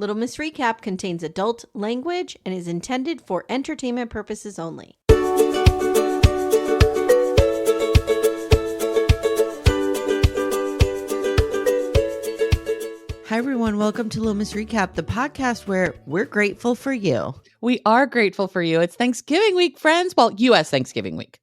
Little Miss Recap contains adult language and is intended for entertainment purposes only. Hi, everyone. Welcome to Little Miss Recap, the podcast where we're grateful for you. We are grateful for you. It's Thanksgiving week, friends. Well, U.S. Thanksgiving week.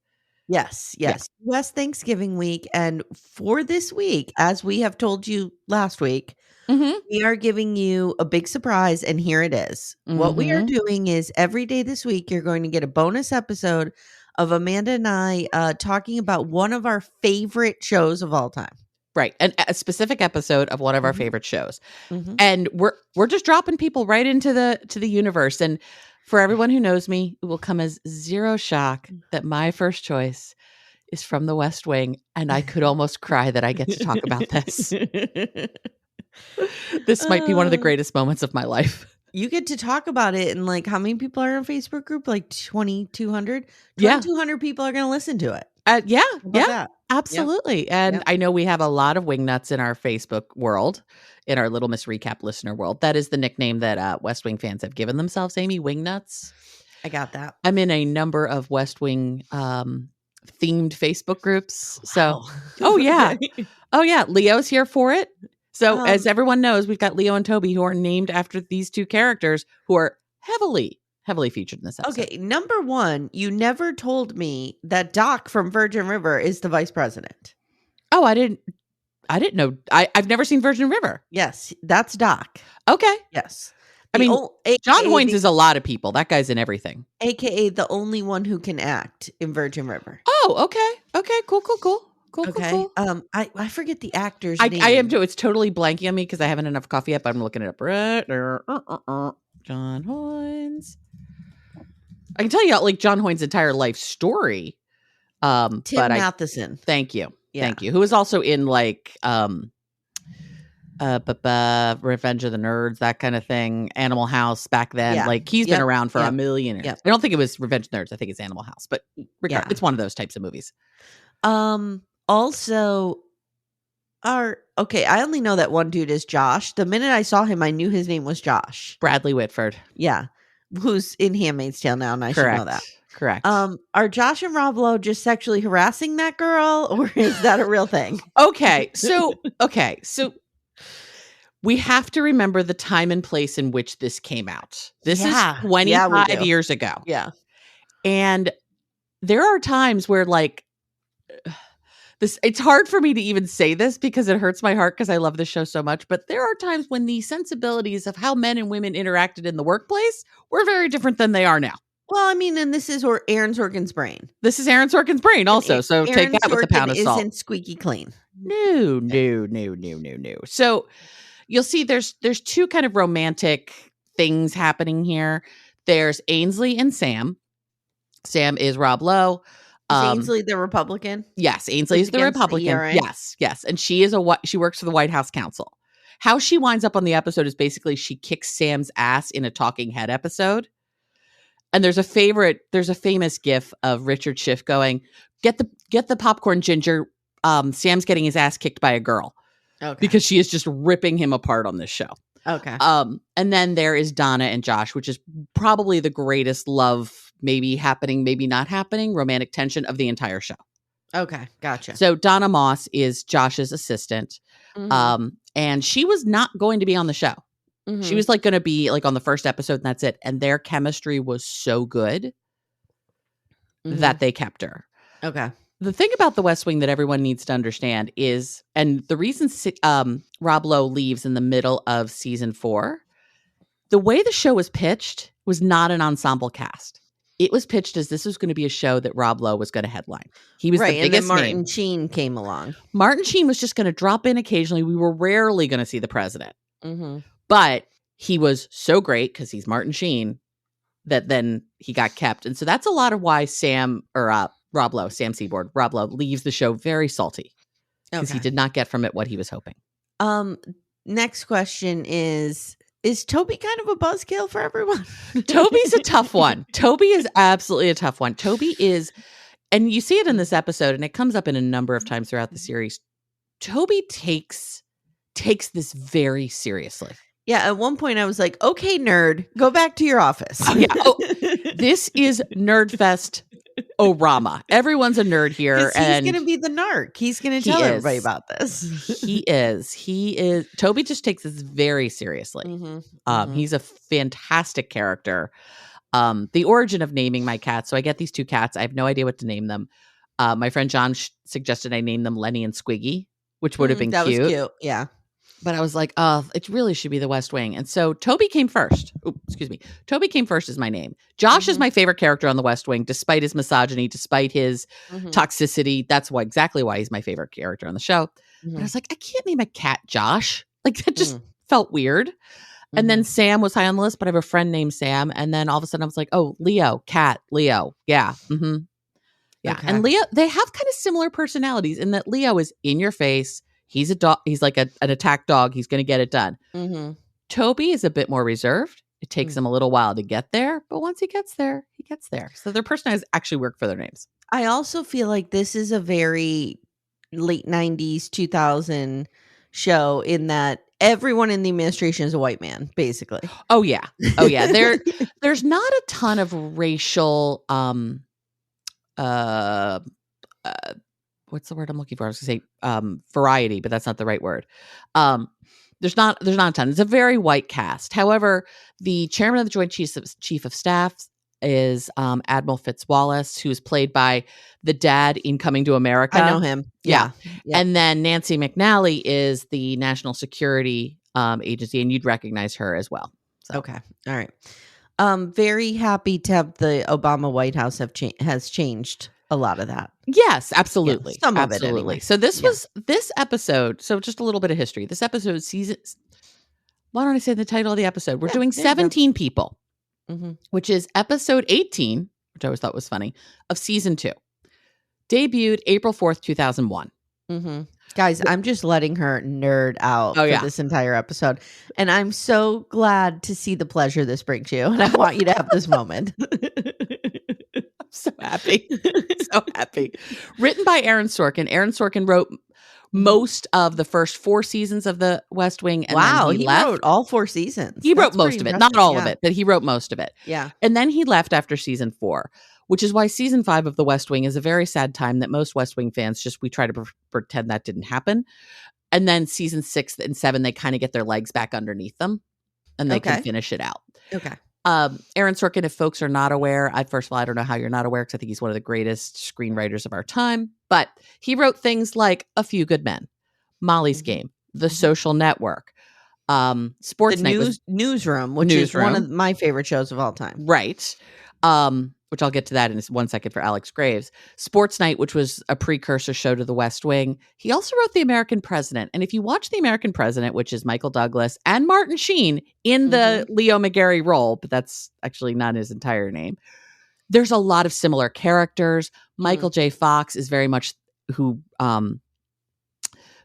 Yes. U.S. Thanksgiving week. And for this week, as we have told you last week, we are giving you a big surprise, and here it is. What we are doing is every day this week, you're going to get a bonus episode of Amanda and I talking about one of our favorite shows of all time. Right. A specific episode of one of our favorite shows. And we're just dropping people right into the universe. And for everyone who knows me, it will come as zero shock that my first choice is from The West Wing. And I could almost cry that I get to talk about this. This might be one of the greatest moments of my life. You get to talk about it, and like, how many people are in a Facebook group? Like 2,200? Yeah. 2,200 people are going to listen to it. Yeah, that? absolutely. And I know we have a lot of wingnuts in our Facebook world, in our Little Miss Recap listener world. That is the nickname that West Wing fans have given themselves, Amy, wingnuts. I got that. I'm in a number of West Wing themed Facebook groups. So, oh yeah. Leo's here for it. So as everyone knows, we've got Leo and Toby, who are named after these two characters who are heavily featured in this episode. Okay, number one, you never told me that Doc from Virgin River is the vice president. Oh, I didn't know. I've never seen Virgin River. Yes, that's Doc. Okay. Yes. I mean, John Hoynes is a lot of people. That guy's in everything. AKA the only one who can act in Virgin River. Oh, okay. Okay, cool. Okay. Cool. I forget the actor's name. I am too. It's totally blanking on me because I haven't enough coffee yet, but I'm looking it up. John Hoynes. I can tell you like John Hoynes' entire life story. Tim Matheson. Thank you. Who was also in like Revenge of the Nerds, that kind of thing. Animal House back then. Yeah. Like he's been around for a million years. I don't think it was Revenge of the Nerds. I think it's Animal House, but it's one of those types of movies. Also, I only know that one dude is Josh. The minute I saw him, I knew his name was Josh. Bradley Whitford. Yeah. Who's in Handmaid's Tale now, and I should know that. Correct. Are Josh and Rob Lowe just sexually harassing that girl, or is that a real thing? Okay. So we have to remember the time and place in which this came out. This is 25 years ago. Yeah. And there are times where like this, it's hard for me to even say this because it hurts my heart because I love this show so much. But there are times when the sensibilities of how men and women interacted in the workplace were very different than they are now. Well, I mean, and this is Aaron Sorkin's brain. This is Aaron Sorkin's brain also. So Aaron take that Sorkin with a pound of salt. Isn't squeaky clean. No. So you'll see there's two kind of romantic things happening here. There's Ainsley and Sam. Sam is Rob Lowe. Is Ainsley the Republican? Yes, Ainsley is the Republican. Yes. And she works for the White House Counsel. How she winds up on the episode is basically she kicks Sam's ass in a Talking Head episode. And there's a famous gif of Richard Schiff going, get the popcorn, Ginger. Sam's getting his ass kicked by a girl. Okay. Because she is just ripping him apart on this show. Okay. And then there is Donna and Josh, which is probably the greatest love, maybe happening, maybe not happening, romantic tension of the entire show. Okay, gotcha. So Donna Moss is Josh's assistant. And she was not going to be on the show. She was like going to be like on the first episode and that's it. And their chemistry was so good that they kept her. Okay. The thing about The West Wing that everyone needs to understand is, and the reason Rob Lowe leaves in the middle of season 4, the way the show was pitched was not an ensemble cast. It was pitched as this was going to be a show that Rob Lowe was going to headline. He was the biggest name. And then Martin Sheen came along. Martin Sheen was just going to drop in occasionally. We were rarely going to see the president. But he was so great because he's Martin Sheen that then he got kept. And so that's a lot of why Sam Seaboard leaves the show very salty because he did not get from it what he was hoping. Next question is Toby kind of a buzzkill for everyone? Toby's a tough one. Toby is absolutely a tough one. Toby is, and you see it in this episode, and it comes up in a number of times throughout the series. Toby takes this very seriously. Yeah, at one point I was like, "Okay, nerd, go back to your office." Oh, yeah. Oh, this is Nerdfest Orama. Everyone's a nerd here, Because he's and going to be the narc. He's going to he tell everybody is. about this. He is. Toby just takes this very seriously. He's a fantastic character. The origin of naming my cats. So I get these two cats. I have no idea what to name them. My friend John suggested I name them Lenny and Squiggy, which would have been that cute. was cute. Yeah. But I was like, oh, it really should be the West Wing. And so Toby came first. Ooh, excuse me. Toby came first is my name. Josh is my favorite character on the West Wing, despite his misogyny, despite his toxicity. That's exactly why he's my favorite character on the show. But I was like, I can't name a cat Josh. Like, that just felt weird. And then Sam was high on the list, but I have a friend named Sam. And then all of a sudden I was like, oh, Leo, cat, Leo. Yeah. Yeah. Okay. And Leo, they have kind of similar personalities in that Leo is in your face. He's a dog. He's like an attack dog. He's going to get it done. Toby is a bit more reserved. It takes him a little while to get there, but once he gets there, he gets there. So their personalities actually work for their names. I also feel like this is a very late 90s, 2000 show in that everyone in the administration is a white man, basically. Oh, yeah. There's not a ton of racial, what's the word I'm looking for? I was going to say variety, but that's not the right word. There's not a ton. It's a very white cast. However, the chairman of the Joint Chief of Staff is Admiral Fitzwallace, who's played by the dad in Coming to America. I know him. Yeah. And then Nancy McNally is the National Security Agency, and you'd recognize her as well. So. Okay. All right. Very happy to have the Obama White House has changed a lot of that. Yes, absolutely. Yeah, some of it anyway. So this was this episode. So just a little bit of history. This episode why don't I say the title of the episode? We're doing 17 people, which is episode 18, which I always thought was funny, of season 2. Debuted April 4th, 2001. Guys, I'm just letting her nerd out for this entire episode. And I'm so glad to see the pleasure this brings you. And I want you to have this moment. I'm so happy. So happy. Written by Aaron Sorkin. Aaron Sorkin wrote most of the first 4 seasons of The West Wing. And then he left. Wrote all 4 seasons. He wrote most of it. Not all of it, but he wrote most of it. Yeah. And then he left after season 4. Which is why season 5 of The West Wing is a very sad time that most West Wing fans we try to pretend that didn't happen. And then season 6 and 7, they kind of get their legs back underneath them and they can finish it out. Okay. Aaron Sorkin, if folks are not aware, first of all, I don't know how you're not aware because I think he's one of the greatest screenwriters of our time. But he wrote things like A Few Good Men, Molly's Game, The Social Network, Sports Night. Newsroom, which is one of my favorite shows of all time. Right. Which I'll get to that in 1 second for Alex Graves. Sports Night, which was a precursor show to The West Wing. He also wrote The American President. And if you watch The American President, which is Michael Douglas and Martin Sheen in the Leo McGarry role, but that's actually not his entire name, there's a lot of similar characters. Michael J. Fox is very much who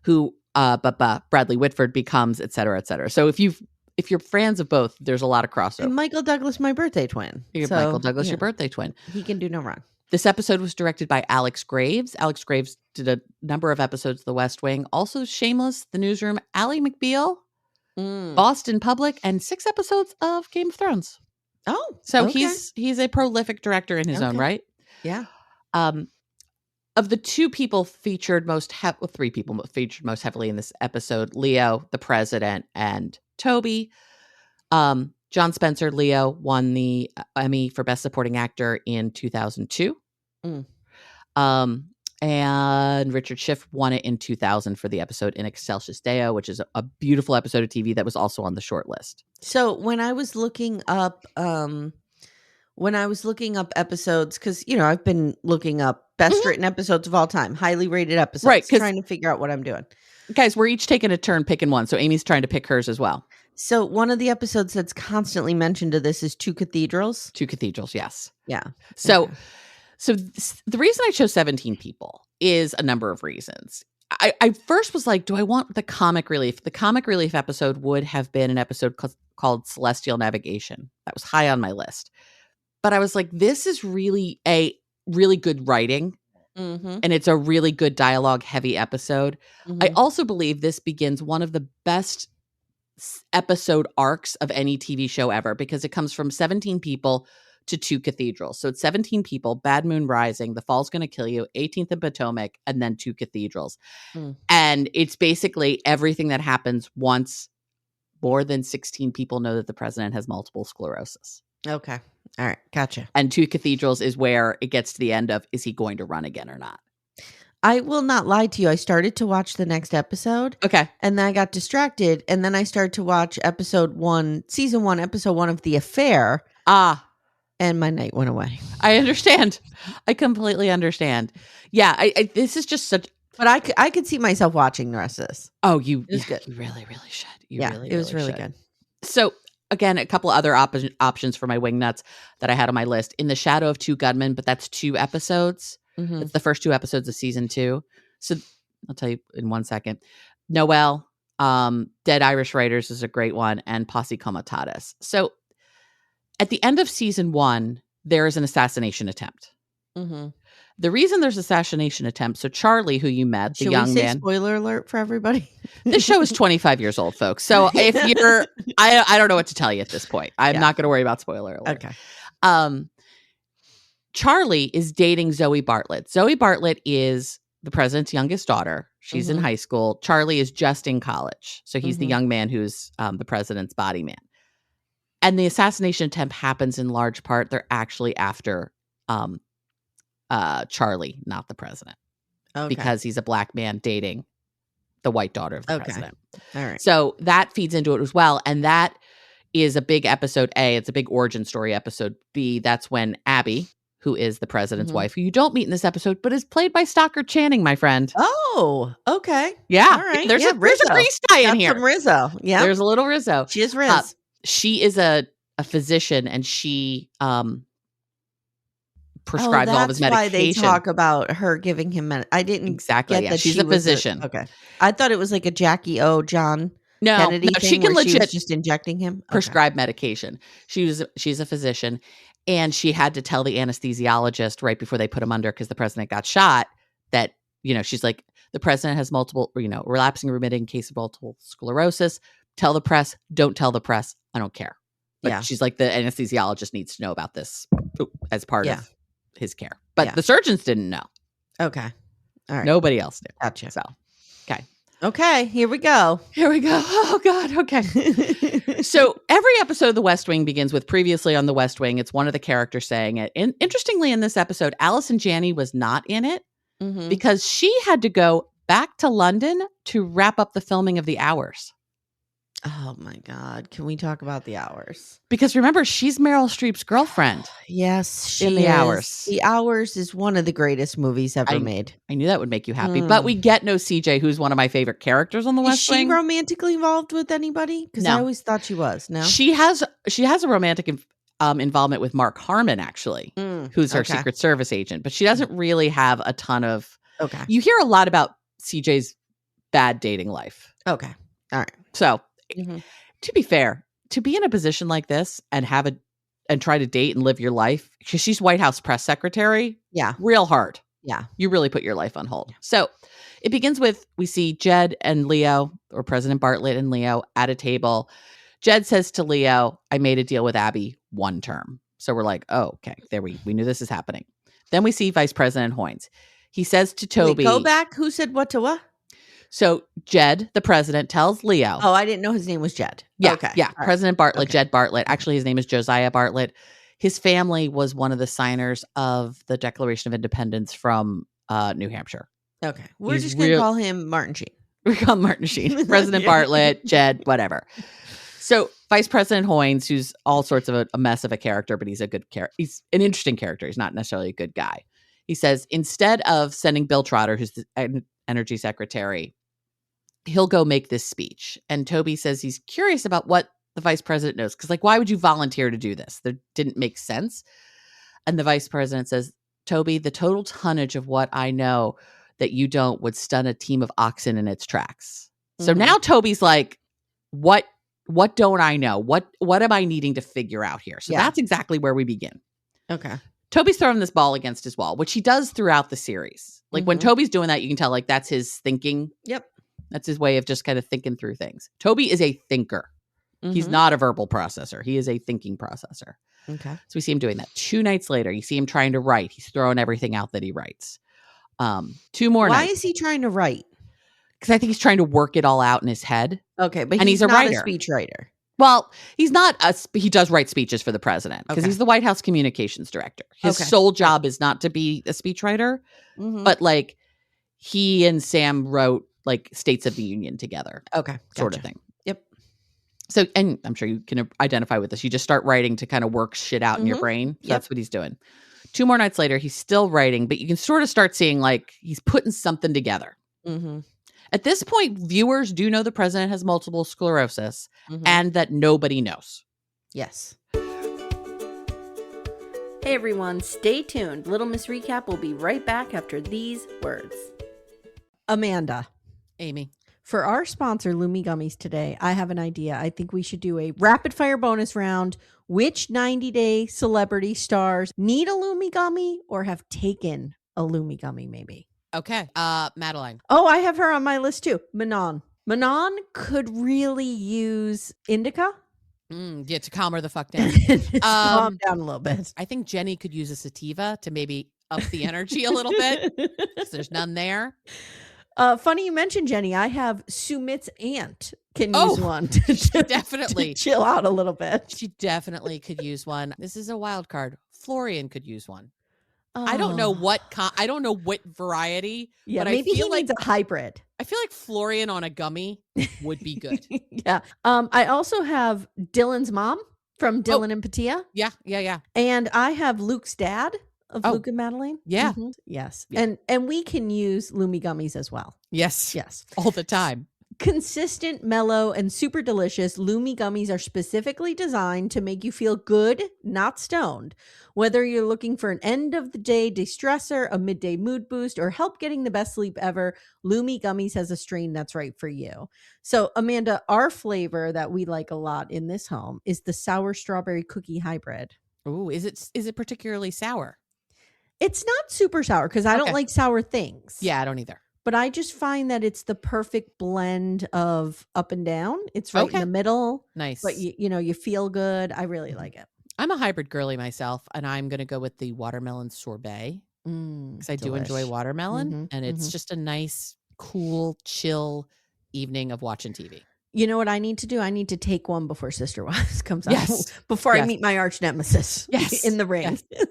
Bradley Whitford becomes, et cetera, et cetera. So if you're fans of both, there's a lot of crossover. And Michael Douglas, my birthday twin. Michael Douglas, your birthday twin. He can do no wrong. This episode was directed by Alex Graves. Alex Graves did a number of episodes of The West Wing. Also Shameless, The Newsroom, Ally McBeal, Boston Public, and 6 episodes of Game of Thrones. Oh, so he's a prolific director in his own right. Yeah. Of the 2 people featured 3 people featured most heavily in this episode, Leo, the president, and Toby. John Spencer, Leo, won the Emmy for Best Supporting Actor in 2002. And Richard Schiff won it in 2000 for the episode In Excelsis Deo, which is a beautiful episode of TV that was also on the short list. So when I was looking up episodes, because I've been looking up best written episodes of all time, highly rated episodes, right? Trying to figure out what I'm doing. Guys, we're each taking a turn picking one, so Amy's trying to pick hers as well. So one of the episodes that's constantly mentioned to this is Two Cathedrals. Two Cathedrals, yes. Yeah. So the reason I chose 17 people is a number of reasons. I first was like, do I want the comic relief? The comic relief episode would have been an episode called Celestial Navigation. That was high on my list. But I was like, this is really good writing. And it's a really good dialogue heavy episode. I also believe this begins one of the best episode arcs of any TV show ever, because it comes from 17 people to 2 cathedrals. So it's 17 people, Bad Moon Rising, The Fall's Gonna Kill You, 18th and Potomac, and then 2 cathedrals. And it's basically everything that happens once more than 16 people know that the president has multiple sclerosis. Okay. All right. Gotcha. And 2 cathedrals is where it gets to the end of, is he going to run again or not? I will not lie to you. I started to watch the next episode. Okay. And then I got distracted. And then I started to watch season 1, episode 1 of The Affair. And my night went away. I understand. I completely understand. Yeah. This is just such. But I could see myself watching the rest of this. Oh, you good. You really, really should. It was really good. So again, a couple other options for my wingnuts that I had on my list. In the Shadow of Two Gunmen, but that's 2 episodes. It's the first 2 episodes of season 2. So I'll tell you in 1 second. Noelle, Dead Irish Writers is a great one, and Posse Comitatus. So at the end of season 1, there is an assassination attempt. The reason there's assassination attempt, so Charlie, who you met, the young man. Spoiler alert for everybody. This show is 25 years old, folks. So if you're, I don't know what to tell you at this point. I'm not going to worry about spoiler alert. Okay. Charlie is dating Zoe Bartlet. Zoe Bartlet is the president's youngest daughter. She's in high school. Charlie is just in college. So he's the young man who's the president's body man. And the assassination attempt happens in large part. They're actually after Charlie, not the president. Because he's a black man dating the white daughter of the president. All right. So that feeds into it as well. And that is a big episode A. It's a big origin story episode. B, that's when Abby, who is the president's wife, who you don't meet in this episode, but is played by Stockard Channing, my friend. Oh, okay. Yeah. All right. There's a Reese tie in here. Some Rizzo. Yeah. There's a little Rizzo. She is Riz. She is a physician, and she prescribes all of his medication. That's why they talk about her giving him I didn't exactly. get that she's a physician. Okay. I thought it was like a Jackie O. John Kennedy thing she can legit she was just injecting him. Prescribe medication. She's a physician. And she had to tell the anesthesiologist right before they put him under, because the president got shot, that, she's like, the president has multiple, relapsing remitting case of multiple sclerosis. Tell the press. Don't tell the press. I don't care. But she's like, the anesthesiologist needs to know about this as part of his care. But the surgeons didn't know. Okay. All right. Nobody else knew. Gotcha. So, okay. Okay, here we go. Oh, God. Okay. So every episode of The West Wing begins with previously on The West Wing. It's one of the characters saying it. And interestingly, in this episode, Allison Janney was not in it because she had to go back to London to wrap up the filming of The Hours. Oh, my God. Can we talk about The Hours? Because remember, she's Meryl Streep's girlfriend. Yes, she in The Hours. The Hours is one of the greatest movies ever made. I knew that would make you happy. But we get no CJ, who's one of my favorite characters on The West Wing. Is she romantically involved with anybody? Because I always thought she was. No? She has a romantic involvement with Mark Harmon, actually, who's her Secret Service agent. But she doesn't really have a ton of... Okay. You hear a lot about CJ's bad dating life. Okay. All right. So... To be fair, to be in a position like this and try to date and live your life, because she's White House press secretary, real hard. Yeah, you really put your life on hold. So it begins with, we see Jed and Leo, or President Bartlet and Leo, at a table. Jed says to Leo, "I made a deal with Abby, 1 term." So we're like, oh, okay, there we knew this is happening. Then we see Vice President Hoynes. He says to Toby, go back. Who said what to what? So Jed, the president, tells Leo. Oh, I didn't know his name was Jed. Yeah, okay. Yeah. All President Bartlet, okay. Jed Bartlet. Actually, his name is Josiah Bartlet. His family was one of the signers of the Declaration of Independence from New Hampshire. Okay. We're just going to call him Martin Sheen. We call him Martin Sheen. President Bartlet, Jed, whatever. So Vice President Hoynes, who's all sorts of a mess of a character, but he's a good character. He's an interesting character. He's not necessarily a good guy. He says, instead of sending Bill Trotter, who's the energy secretary, he'll go make this speech. And Toby says he's curious about what the vice president knows. Because, why would you volunteer to do this? That didn't make sense. And the vice president says, Toby, the total tonnage of what I know that you don't would stun a team of oxen in its tracks. So now Toby's like, what don't I know? What am I needing to figure out here? So that's exactly where we begin. Okay. Toby's throwing this ball against his wall, which he does throughout the series. When Toby's doing that, you can tell, that's his thinking. Yep. That's his way of just kind of thinking through things. Toby is a thinker. Mm-hmm. He's not a verbal processor. He is a thinking processor. Okay. So we see him doing that. 2 nights later, you see him trying to write. He's throwing everything out that he writes. 2 more nights. Why is he trying to write? Because I think he's trying to work it all out in his head. Okay, but he's not a speechwriter. Well, he's not he does write speeches for the president because he's the White House communications director. His sole job is not to be a speechwriter, but like he and Sam wrote like States of the Union together. Okay. Sort of thing. Yep. So, and I'm sure you can identify with this. You just start writing to kind of work shit out in your brain. So that's what he's doing. 2 more nights later, he's still writing, but you can sort of start seeing like he's putting something together. Mm-hmm. At this point, viewers do know the president has multiple sclerosis and that nobody knows. Yes. Hey everyone, stay tuned. Little Miss Recap will be right back after these words. Amanda. Amy. For our sponsor, Lumi Gummies today, I have an idea. I think we should do a rapid fire bonus round. Which 90-day celebrity stars need a Lumi Gummy or have taken a Lumi Gummy maybe? Okay. Madeline. Oh, I have her on my list too. Manon. Manon could really use indica. Yeah, to calm her the fuck down. Calm down a little bit. I think Jenny could use a sativa to maybe up the energy a little bit because there's none there. Funny you mentioned Jenny. I have Sumit's aunt can use one definitely to chill out a little bit. She definitely could use one. This is a wild card. Florian could use one. I don't know what variety. Yeah, but maybe he needs a hybrid. I feel like Florian on a gummy would be good. Yeah. I also have Dylan's mom from Dylan and Patia. Yeah. And I have Luke's dad of Luke and Madeline. Yeah. Mm-hmm. Yes. Yeah. And we can use Lumi gummies as well. Yes. All the time. Consistent, mellow, and super delicious, Lumi gummies are specifically designed to make you feel good, not stoned. Whether you're looking for an end-of-the-day de-stressor, a midday mood boost, or help getting the best sleep ever, Lumi gummies has a strain that's right for you. So, Amanda, our flavor that we like a lot in this home is the sour strawberry cookie hybrid. Ooh, is it particularly sour? It's not super sour because I don't like sour things. Yeah, I don't either. But I just find that it's the perfect blend of up and down. It's right in the middle. Nice. But you feel good. I really like it. I'm a hybrid girly myself, and I'm going to go with the watermelon sorbet because I do enjoy watermelon, and it's just a nice, cool, chill evening of watching TV. You know what I need to do? I need to take one before Sister Wives comes out. Before I meet my arch nemesis in the ring. Yes.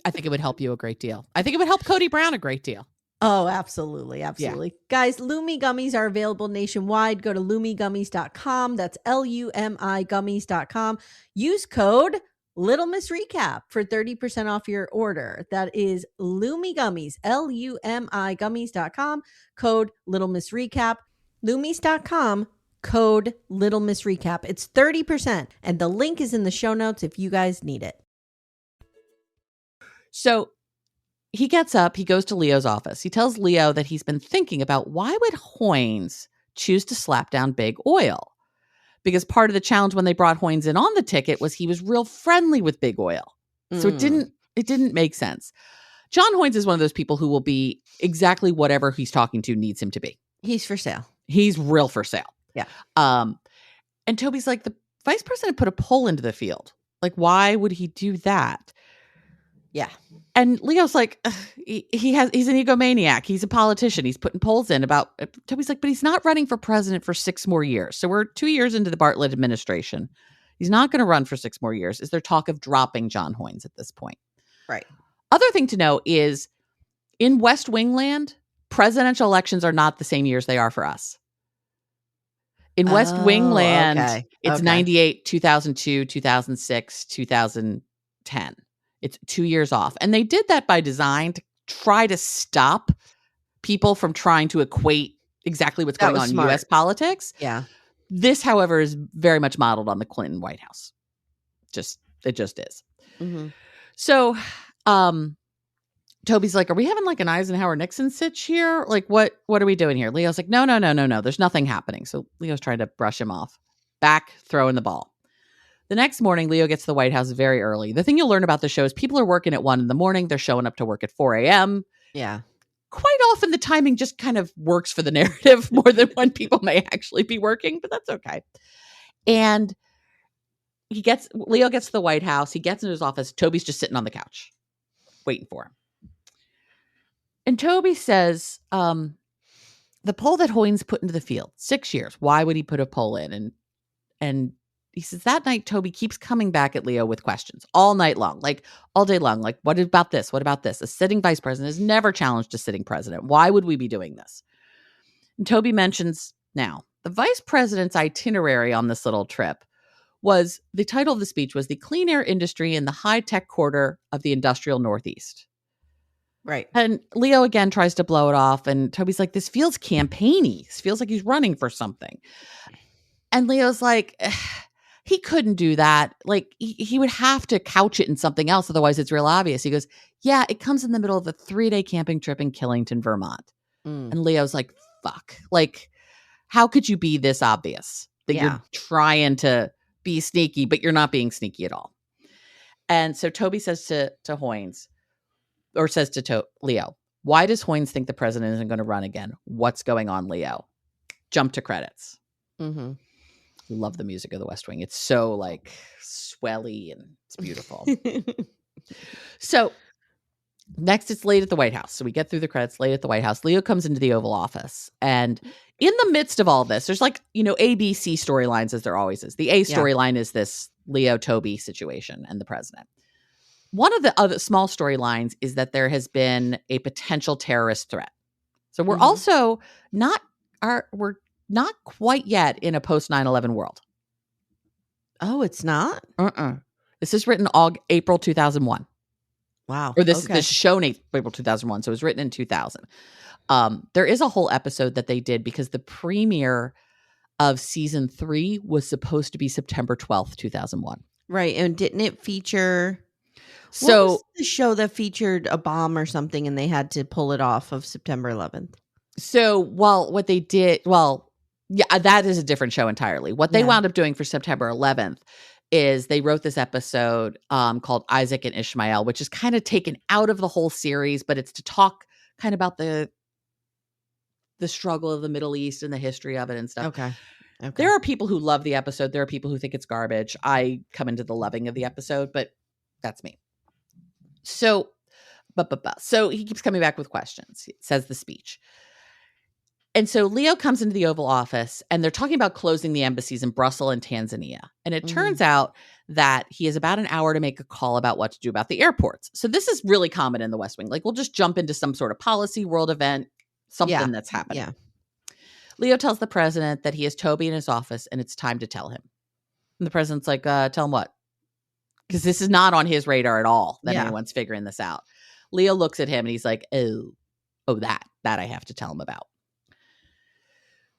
I think it would help you a great deal. I think it would help Cody Brown a great deal. Oh, absolutely. Absolutely. Yeah. Guys, Lumi gummies are available nationwide. Go to lumigummies.com. That's LUMI gummies.com. Use code Little Miss Recap for 30% off your order. That is Lumi Gummies, LUMI gummies.com. Code Little Miss Recap. Lumis.com. Code Little Miss Recap. It's 30%. And the link is in the show notes if you guys need it. So he gets up, he goes to Leo's office. He tells Leo that he's been thinking about why would Hoynes choose to slap down Big Oil? Because part of the challenge when they brought Hoynes in on the ticket was he was real friendly with Big Oil. So it didn't make sense. John Hoynes is one of those people who will be exactly whatever he's talking to needs him to be. He's for sale. He's real for sale. Yeah. And Toby's like, the vice president put a poll into the field. Like, why would he do that? Yeah. And Leo's like, he's an egomaniac. He's a politician. He's putting polls in about, Toby's like, but he's not running for president for 6 more years. So we're 2 years into the Bartlet administration. He's not going to run for 6 more years. Is there talk of dropping John Hoynes at this point? Right. Other thing to know is in West Wing land, presidential elections are not the same years they are for us. In West Wing land, it's 98, 2002, 2006, 2010. It's 2 years off. And they did that by design to try to stop people from trying to equate exactly what's going on in U.S. politics. Yeah. This, however, is very much modeled on the Clinton White House. It just is. Mm-hmm. So Toby's like, are we having like an Eisenhower Nixon sitch here? Like, what are we doing here? Leo's like, no. There's nothing happening. So Leo's trying to brush him off. Back, throwing the ball. The next morning, Leo gets to the White House very early. The thing you'll learn about the show is people are working at 1 a.m. They're showing up to work at 4 a.m. Yeah. quite often the timing just kind of works for the narrative more than when people may actually be working, but that's okay. And Leo gets to the White House. He gets into his office. Toby's just sitting on the couch waiting for him. And Toby says, the poll that Hoynes put into the field, 6 years. Why would he put a poll in? And he says that night, Toby keeps coming back at Leo with questions all night long, like all day long. Like, what about this? What about this? A sitting vice president is never challenged a sitting president. Why would we be doing this? And Toby mentions now the vice president's itinerary on this little trip was, the title of the speech was The Clean Air Industry in the High-Tech Quarter of the Industrial Northeast. Right. And Leo again tries to blow it off. And Toby's like, this feels campaigny. This feels like he's running for something. And Leo's like, he couldn't do that. Like, he would have to couch it in something else. Otherwise, it's real obvious. He goes, yeah, it comes in the middle of a 3-day camping trip in Killington, Vermont. And Leo's like, fuck. Like, how could you be this obvious that you're trying to be sneaky, but you're not being sneaky at all? And so Toby says to Hoynes, or says to Leo, why does Hoynes think the president isn't going to run again? What's going on, Leo? Jump to credits. Mm-hmm. Love the music of the West Wing. It's so like swelly and it's beautiful. So next it's late at the White House. So we get through the credits, late at the White House. Leo comes into the Oval Office. And in the midst of all this, there's like, A, B, C storylines, as there always is. The A storyline is this Leo-Toby situation and the president. One of the other small storylines is that there has been a potential terrorist threat. So we're also we're not quite yet in a post 9/11 world. Oh, it's not? This is written April 2001. Wow. Or this is shown April 2001. So it was written in 2000. There is a whole episode that they did because the premiere of season 3 was supposed to be September 12th, 2001. Right. And didn't it feature... what was the show that featured a bomb or something and they had to pull it off of September 11th? So, what they did, that is a different show entirely. What they wound up doing for September 11th is they wrote this episode called Isaac and Ishmael, which is kind of taken out of the whole series, but it's to talk kind of about the struggle of the Middle East and the history of it and stuff. Okay. There are people who love the episode. There are people who think it's garbage. I come into the loving of the episode, but that's me. So, so he keeps coming back with questions. He says the speech. And so Leo comes into the Oval Office and they're talking about closing the embassies in Brussels and Tanzania. And it turns out that he has about an hour to make a call about what to do about the airports. So this is really common in the West Wing. Like, we'll just jump into some sort of policy, world event, something that's happening. Yeah. Leo tells the president that he has Toby in his office and it's time to tell him. And the president's like, tell him what? Because this is not on his radar at all that anyone's figuring this out. Leo looks at him and he's like, oh, that I have to tell him about.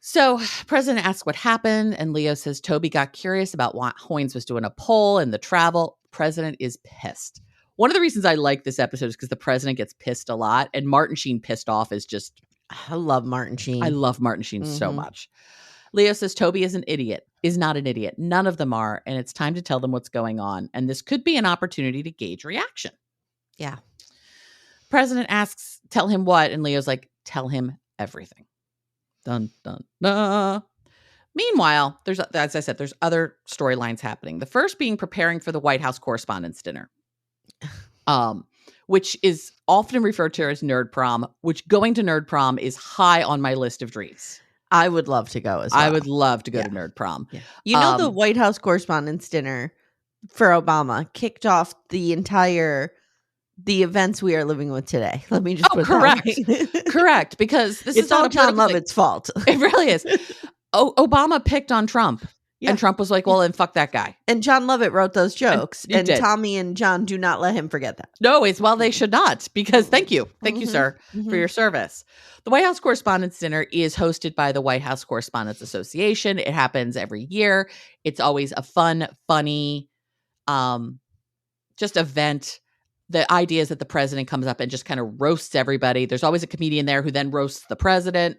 So president asks what happened, and Leo says Toby got curious about why Hoynes was doing a poll and the travel. President is pissed. One of the reasons I like this episode is because the president gets pissed a lot, and Martin Sheen pissed off is just... I love Martin Sheen. I love Martin Sheen so much. Leo says Toby is not an idiot. None of them are, and it's time to tell them what's going on, and this could be an opportunity to gauge reaction. Yeah. President asks, tell him what? And Leo's like, tell him everything. Dun, dun, dun. Meanwhile, as I said, there's other storylines happening. The first being preparing for the White House Correspondents' Dinner, which is often referred to as Nerd Prom, which going to Nerd Prom is high on my list of dreams. I would love to go as well. I would love to go to Nerd Prom. Yeah. The White House Correspondents' Dinner for Obama kicked off the events we are living with today. Let me just put correct. That way. Correct. Because this it's is not all John Lovett's fault. It really is. Obama picked on Trump. Yeah. And Trump was like, well, then fuck that guy. And John Lovett wrote those jokes. And Tommy and John do not let him forget that. No, they should not. Because thank you. Thank you, sir, for your service. The White House Correspondents' Dinner is hosted by the White House Correspondents Association. It happens every year. It's always a fun, funny, just event. The idea is that the president comes up and just kind of roasts everybody. There's always a comedian there who then roasts the president.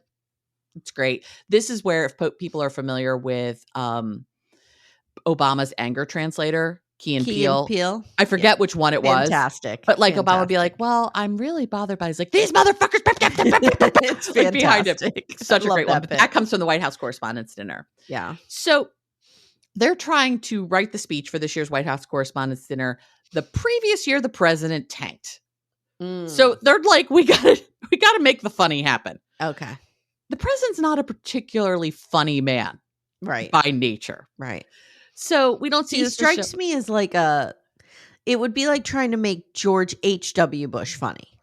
It's great. This is where, if people are familiar with Obama's anger translator, Key and Peele. I forget which one it was. Fantastic. But like Obama would be like, well, I'm really bothered by it. He's like, these motherfuckers. It's fantastic. Behind him. Such a great one. But that comes from the White House Correspondents' Dinner. Yeah. So they're trying to write the speech for this year's White House Correspondents' Dinner. The previous year, the president tanked. So they're like, we gotta make the funny happen. Okay. The president's not a particularly funny man. Right. By nature. Right. So we don't see this. Strikes me as like it would be like trying to make George H.W. Bush funny.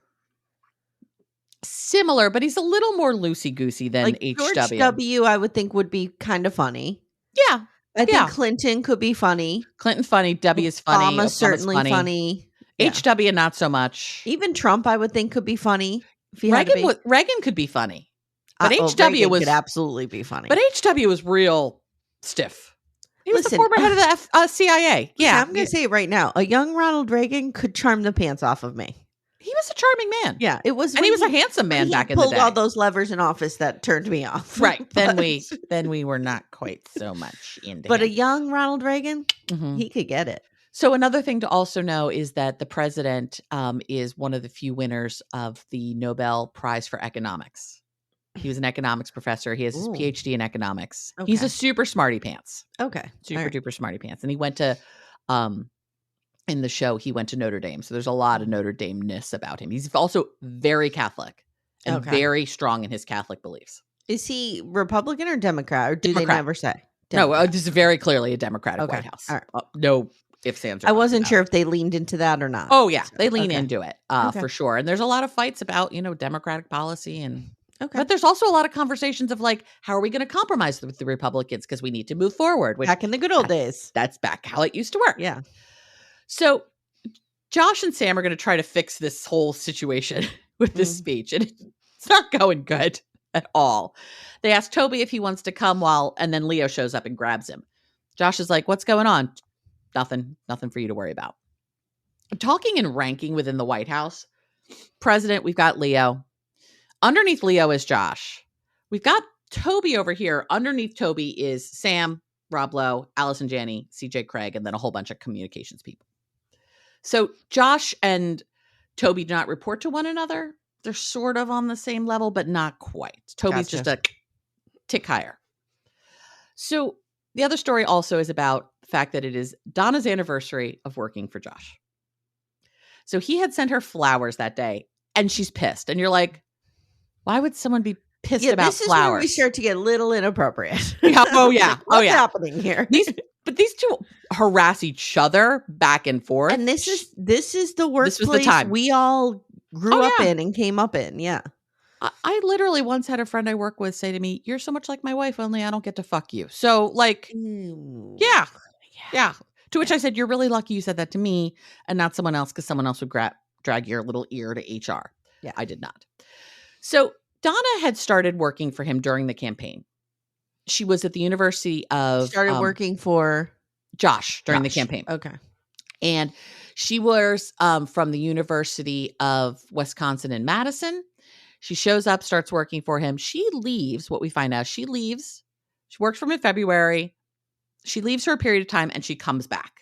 Similar, but he's a little more loosey-goosey than like H.W. George W., I would think would be kind of funny. Yeah. I think Clinton could be funny. Clinton funny. W is funny. Obama's certainly funny. Yeah. H.W. not so much. Even Trump, I would think, could be funny. If Reagan could be funny. But H.W. could absolutely be funny. But H.W. was real stiff. He was the former head of the CIA. Yeah. I'm going to say it right now. A young Ronald Reagan could charm the pants off of me. He was a charming man. Yeah. It was. And he was a handsome man back in the day. He pulled all those levers in office that turned me off. Right. Then we were not quite so much into But him. a young Ronald Reagan, he could get it. So another thing to also know is that the president is one of the few winners of the Nobel Prize for Economics. He was an economics professor. He has his PhD in economics. Okay. He's a super smarty pants. Okay. Super duper smarty pants. And he went to, in the show, he went to Notre Dame. So there's a lot of Notre Dame-ness about him. He's also very Catholic and very strong in his Catholic beliefs. Is he Republican or Democrat? Or do they never say? Democrat. No, this is very clearly a Democratic White House. All right. No ifs, ands, or I wasn't sure if they leaned into that or not. Oh, yeah. They lean into it for sure. And there's a lot of fights about, Democratic policy and... Okay. But there's also a lot of conversations of like, how are we going to compromise with the Republicans because we need to move forward? Back in the good old days. That's back how it used to work. Yeah. So Josh and Sam are going to try to fix this whole situation with this speech. And it's not going good at all. They ask Toby if he wants to come and then Leo shows up and grabs him. Josh is like, what's going on? Nothing for you to worry about. Talking and ranking within the White House. President, we've got Leo. Underneath Leo is Josh. We've got Toby over here. Underneath Toby is Sam, Rob Lowe, Allison Janney, CJ Craig, and then a whole bunch of communications people. So Josh and Toby do not report to one another. They're sort of on the same level, but not quite. Toby's just a tick higher. So the other story also is about the fact that it is Donna's anniversary of working for Josh. So he had sent her flowers that day, and she's pissed. And you're like, why would someone be pissed about flowers? This is where we start to get a little inappropriate. Oh, yeah. What's happening here? But these two harass each other back and forth. And this is the workplace we all grew up in and came up in. Yeah. I literally once had a friend I work with say to me, you're so much like my wife, only I don't get to fuck you. So like, yeah. To which I said, you're really lucky you said that to me and not someone else because someone else would drag your little ear to HR. Yeah. I did not. So Donna had started working for him during the campaign. She was at the University of... Started working for... Josh during the campaign. Okay. And she was from the University of Wisconsin in Madison. She shows up, starts working for him. She leaves, what we find out, she leaves. She works for him in February. She leaves for a period of time and she comes back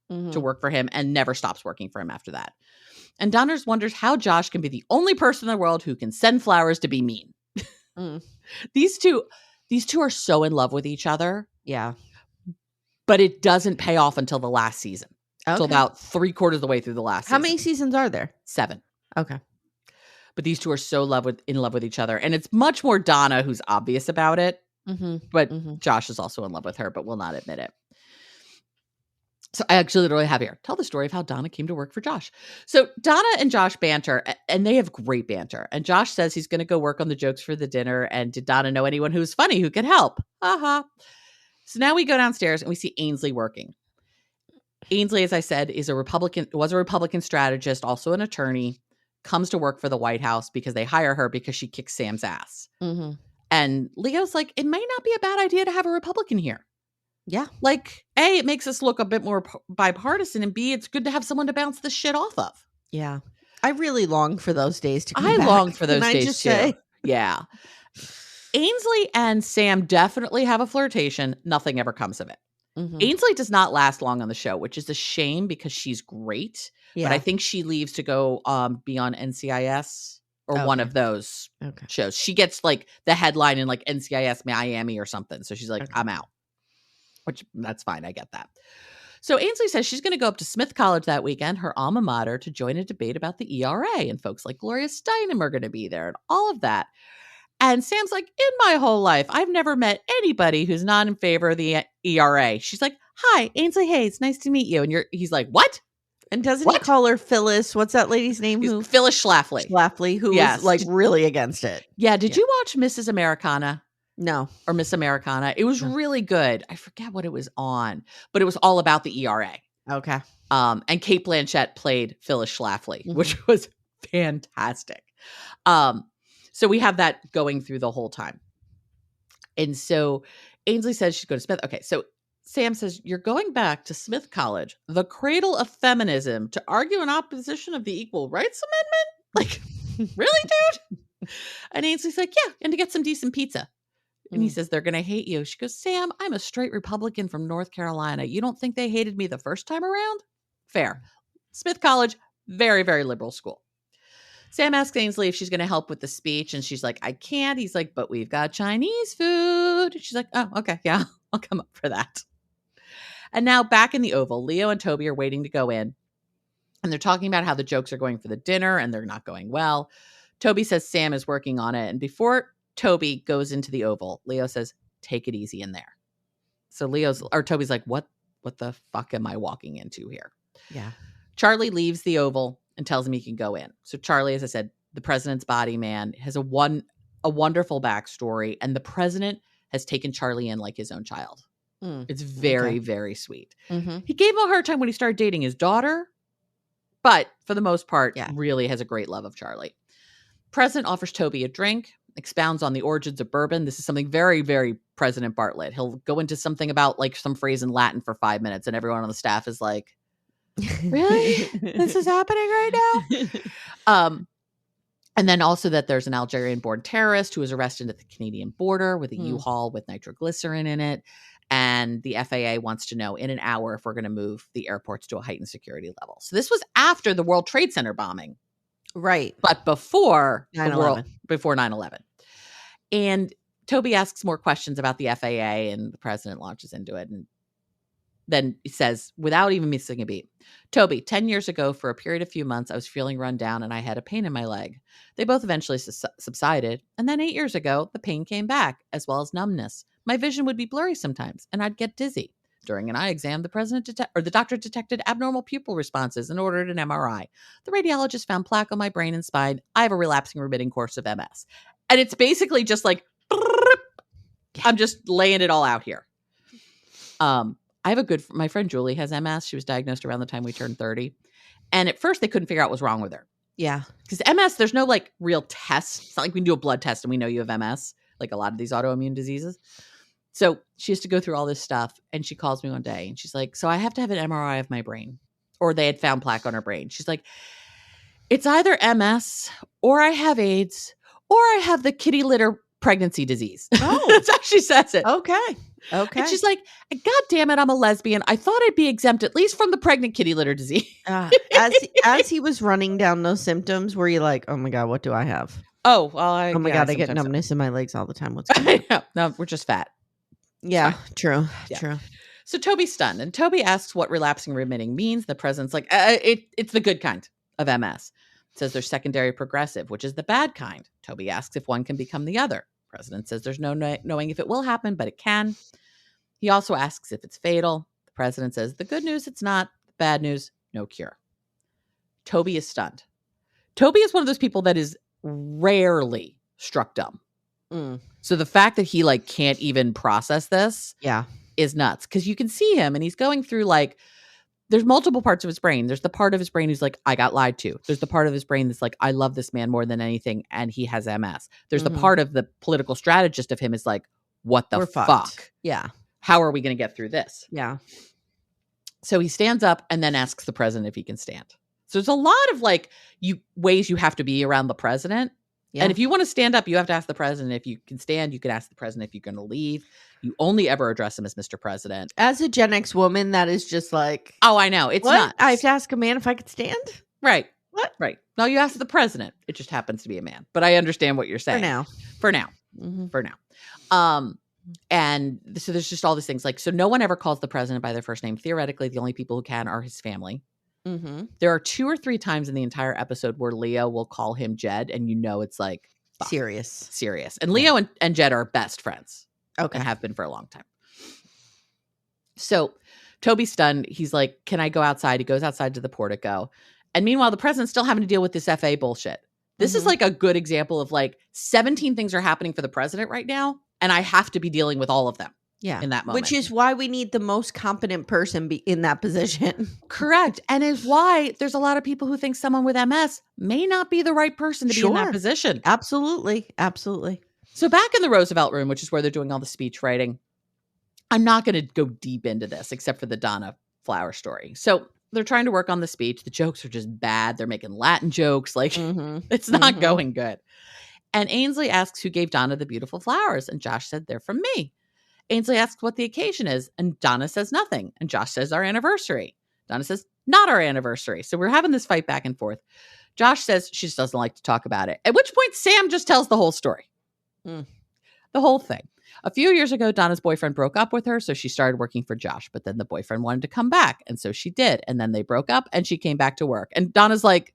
to work for him and never stops working for him after that. And Donna wonders how Josh can be the only person in the world who can send flowers to be mean. These two are so in love with each other. Yeah. But it doesn't pay off until the last season. Until about 3/4 of the way through the last season. How many seasons are there? 7. Okay. But these two are so in love with each other. And it's much more Donna who's obvious about it. But Josh is also in love with her, but will not admit it. So I actually literally have here, tell the story of how Donna came to work for Josh. So Donna and Josh banter, and they have great banter. And Josh says he's going to go work on the jokes for the dinner. And did Donna know anyone who's funny who could help? So now we go downstairs and we see Ainsley working. Ainsley, as I said, was a Republican strategist, also an attorney, comes to work for the White House because they hire her because she kicks Sam's ass. And Leo's like, it might not be a bad idea to have a Republican here. Yeah. Like, A, it makes us look a bit more bipartisan, and B, it's good to have someone to bounce this shit off of. Yeah. I really long for those days to come back. I long for those Can days I just too. Say? Yeah. Ainsley and Sam definitely have a flirtation. Nothing ever comes of it. Ainsley does not last long on the show, which is a shame because she's great. Yeah. But I think she leaves to go be on NCIS or one of those shows. She gets like the headline in like NCIS Miami or something. So she's like, I'm out. Which that's fine. I get that. So Ainsley says she's going to go up to Smith College that weekend, her alma mater, to join a debate about the ERA. And folks like Gloria Steinem are going to be there and all of that. And Sam's like, in my whole life, I've never met anybody who's not in favor of the ERA. She's like, hi, Ainsley Hayes. Nice to meet you. And he's like, what? And doesn't he call her Phyllis? What's that lady's name? Phyllis Schlafly. Schlafly, who was like really against it. Yeah. Did you watch Mrs. Americana? No. Or Miss Americana? It was really good. I forget what it was on, but it was all about the ERA. Okay. And Cate Blanchett played Phyllis Schlafly, which was fantastic. So we have that going through the whole time. And so Ainsley says she's going to Smith. Okay, so Sam says, you're going back to Smith College, the cradle of feminism, to argue in opposition of the Equal Rights Amendment? Like, really, dude? And Ainsley's like, yeah, and to get some decent pizza. And he says, they're going to hate you. She goes, Sam, I'm a straight Republican from North Carolina. You don't think they hated me the first time around? Fair. Smith College, very, very liberal school. Sam asks Ainsley if she's going to help with the speech, and she's like, I can't. He's like, but we've got Chinese food. She's like, oh, okay, yeah, I'll come up for that. And now back in the Oval, Leo and Toby are waiting to go in, and they're talking about how the jokes are going for the dinner, and they're not going well. Toby says Sam is working on it, and before Toby goes into the Oval, Leo says, take it easy in there. So Toby's like, what the fuck am I walking into here? Yeah. Charlie leaves the Oval and tells him he can go in. So Charlie, as I said, the president's body man, has a wonderful backstory, and the president has taken Charlie in like his own child. It's very, very sweet. He gave him a hard time when he started dating his daughter, but for the most part, really has a great love of Charlie. President offers Toby a drink, expounds on the origins of bourbon. This is something very, very President Bartlet. He'll go into something about like some phrase in Latin for 5 minutes, and everyone on the staff is like, really? This is happening right now? And then also that there's an Algerian-born terrorist who was arrested at the Canadian border with a U-Haul with nitroglycerin in it. And the FAA wants to know in an hour if we're going to move the airports to a heightened security level. So this was after the World Trade Center bombing. Right. But before 9/11. And Toby asks more questions about the FAA, and the president launches into it. And then he says, without even missing a beat, Toby, 10 years ago, for a period of few months, I was feeling run down and I had a pain in my leg. They both eventually subsided. And then 8 years ago, the pain came back, as well as numbness. My vision would be blurry sometimes, and I'd get dizzy. During an eye exam, the doctor detected abnormal pupil responses and ordered an MRI. The radiologist found plaque on my brain and spine. I have a relapsing remitting course of MS. And it's basically just like, I'm just laying it all out here. I have my friend Julie has MS. She was diagnosed around the time we turned 30. And at first they couldn't figure out what was wrong with her. Yeah. Because MS, there's no like real test. It's not like we can do a blood test and we know you have MS, like a lot of these autoimmune diseases. So she has to go through all this stuff. And she calls me one day and she's like, so I have to have an MRI of my brain. Or they had found plaque on her brain. She's like, it's either MS or I have AIDS or I have the kitty litter pregnancy disease. Oh. That's how she says it. Okay. And she's like, God damn it, I'm a lesbian. I thought I'd be exempt at least from the pregnant kitty litter disease. As he was running down those symptoms, were you like, oh my God, what do I have? Oh, well, oh my God, I get numbness in my legs all the time. What's going on? No, we're just fat. Yeah, true. So Toby's stunned, and Toby asks what relapsing remitting means. The president's like, it's the good kind of MS. Says there's secondary progressive, which is the bad kind. Toby asks if one can become the other. President says there's no knowing if it will happen, but it can. He also asks if it's fatal. The president says the good news, it's not. The bad news, no cure. Toby is stunned. Toby is one of those people that is rarely struck dumb. So the fact that he like can't even process this is nuts. Because you can see him and he's going through like, there's multiple parts of his brain. There's the part of his brain who's like, I got lied to. There's the part of his brain that's like, I love this man more than anything, and he has MS. There's the part of the political strategist of him is like, what the fuck? Fucked. Yeah. How are we going to get through this? Yeah. So he stands up and then asks the president if he can stand. So there's a lot of like ways you have to be around the president. Yeah. And if you want to stand up, you have to ask the president. If you can stand, you can ask the president if you're going to leave. You only ever address him as Mr. President. As a Gen X woman, that is just like, oh, I know. It's nuts. not. I have to ask a man if I could stand? Right. What? Right. No, you ask the president. It just happens to be a man. But I understand what you're saying. For now. Mm-hmm. For now. And so there's just all these things. Like, so no one ever calls the president by their first name. Theoretically, the only people who can are his family. Mm-hmm. There are 2 or 3 times in the entire episode where Leo will call him Jed, and you know it's like serious. And Leo and Jed are best friends. Okay. And have been for a long time. So Toby's stunned. He's like, can I go outside? He goes outside to the portico. And meanwhile, the president's still having to deal with this FA bullshit. This is like a good example of like 17 things are happening for the president right now, and I have to be dealing with all of them. Yeah. In that moment. Which is why we need the most competent person in that position. Correct. And is why there's a lot of people who think someone with MS may not be the right person to be in that position. Absolutely. So back in the Roosevelt room, which is where they're doing all the speech writing, I'm not going to go deep into this except for the Donna Flower story. So they're trying to work on the speech. The jokes are just bad. They're making Latin jokes. Like it's not going good. And Ainsley asks who gave Donna the beautiful flowers. And Josh said, they're from me. Ainsley asks what the occasion is, and Donna says nothing. And Josh says our anniversary. Donna says not our anniversary. So we're having this fight back and forth. Josh says she just doesn't like to talk about it. At which point Sam just tells the whole story. The whole thing. A few years ago, Donna's boyfriend broke up with her, so she started working for Josh. But then the boyfriend wanted to come back, and so she did. And then they broke up, and she came back to work. And Donna's like,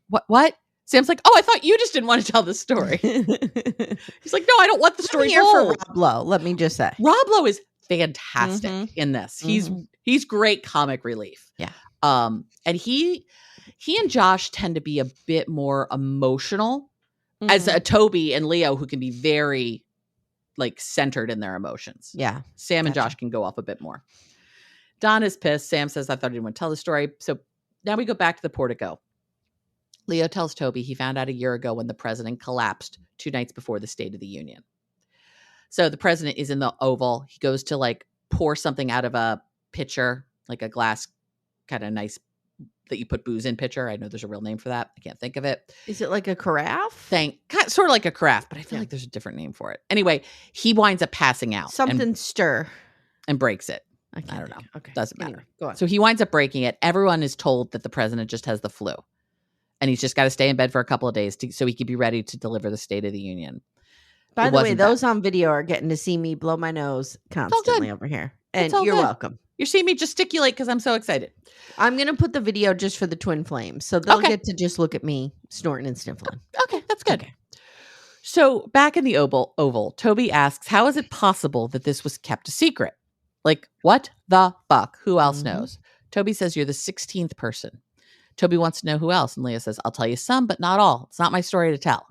what? Sam's like, oh, I thought you just didn't want to tell this story. He's like, no, I don't want the story here told. for Rob Lowe, let me just say. Rob Lowe is fantastic in this. He's great comic relief. Yeah. And he and Josh tend to be a bit more emotional as a Toby and Leo, who can be very like centered in their emotions. Yeah. Sam and Josh can go off a bit more. Donna's pissed. Sam says, I thought I didn't want to tell the story. So now we go back to the portico. Leo tells Toby he found out a year ago when the president collapsed 2 nights before the State of the Union. So the president is in the Oval. He goes to like pour something out of a pitcher, like a glass kind of nice that you put booze in pitcher. I know there's a real name for that. I can't think of it. Is it like a carafe? Sort of like a carafe, but I feel like there's a different name for it. Anyway, he winds up passing out. Something stir. And breaks it. I don't know. Okay. Doesn't matter. Anyway, go on. So he winds up breaking it. Everyone is told that the president just has the flu. And he's just got to stay in bed for a couple of days so he could be ready to deliver the State of the Union. By the way, those on video are getting to see me blow my nose constantly over here. And you're welcome. You're seeing me gesticulate because I'm so excited. I'm going to put the video just for the twin flames. So they'll get to just look at me snorting and sniffling. Okay, that's good. Okay. So back in the Oval, Toby asks, how is it possible that this was kept a secret? Like, what the fuck? Who else knows? Toby says, you're the 16th person. Toby wants to know who else. And Leo says, I'll tell you some, but not all. It's not my story to tell.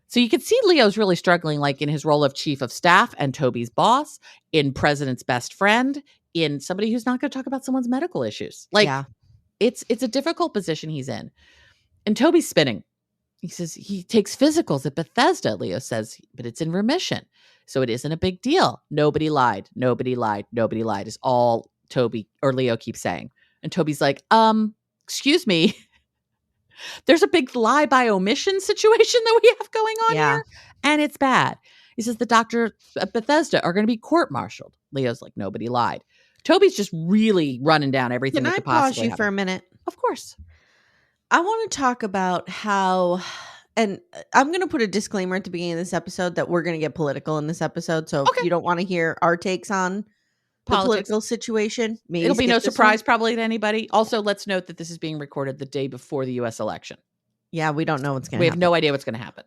So you can see Leo's really struggling, like in his role of chief of staff and Toby's boss, in president's best friend, in somebody who's not going to talk about someone's medical issues. Like, it's a difficult position he's in. And Toby's spinning. He says he takes physicals at Bethesda. Leo says, but it's in remission. So it isn't a big deal. Nobody lied. Nobody lied. Nobody lied is all Toby or Leo keeps saying. And Toby's like, excuse me. There's a big lie by omission situation that we have going on here. And it's bad. He says the doctor at Bethesda are going to be court-martialed. Leo's like, nobody lied. Toby's just really running down everything that could possibly happen. Can I pause you for a minute? Of course. I want to talk about how, and I'm going to put a disclaimer at the beginning of this episode that we're going to get political in this episode. So if you don't want to hear our takes on the political situation, maybe it'll be no surprise probably to anybody. Also, let's note that this is being recorded the day before the U.S. election. Yeah, we don't know what's going to happen. We have no idea what's going to happen.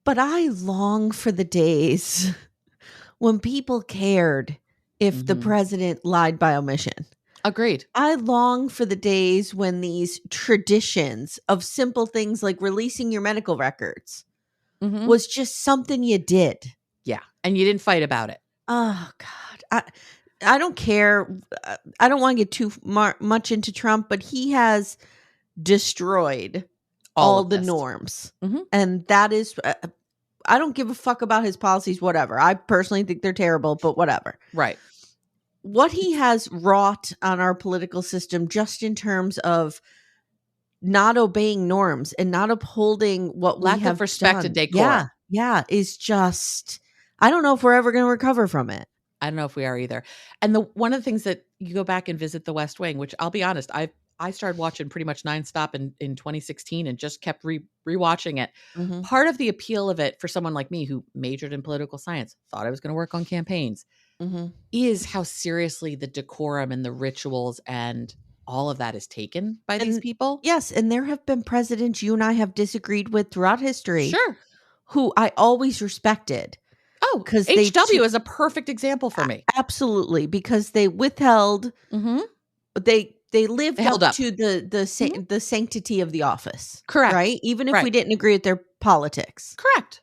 But I long for the days when people cared if the president lied by omission. Agreed. I long for the days when these traditions of simple things like releasing your medical records was just something you did. Yeah. And you didn't fight about it. Oh, God. I don't care. I don't want to get too much into Trump, but he has destroyed all the norms. And that is, I don't give a fuck about his policies, whatever. I personally think they're terrible, but whatever. Right. What he has wrought on our political system, just in terms of not obeying norms and not upholding what Lack we have of respect done. and decorum. Yeah, is just, I don't know if we're ever going to recover from it. I don't know if we are either. And one of the things that you go back and visit The West Wing, which I'll be honest, I started watching pretty much nonstop in 2016 and just kept rewatching it. Mm-hmm. Part of the appeal of it for someone like me who majored in political science, thought I was going to work on campaigns, is how seriously the decorum and the rituals and all of that is taken by these people. Yes, and there have been presidents you and I have disagreed with throughout history. Sure. Who I always respected. Oh, because HW is a perfect example for me. Absolutely, because they withheld. They lived up to the sanctity of the office. Correct. Right? Even if we didn't agree with their politics. Correct.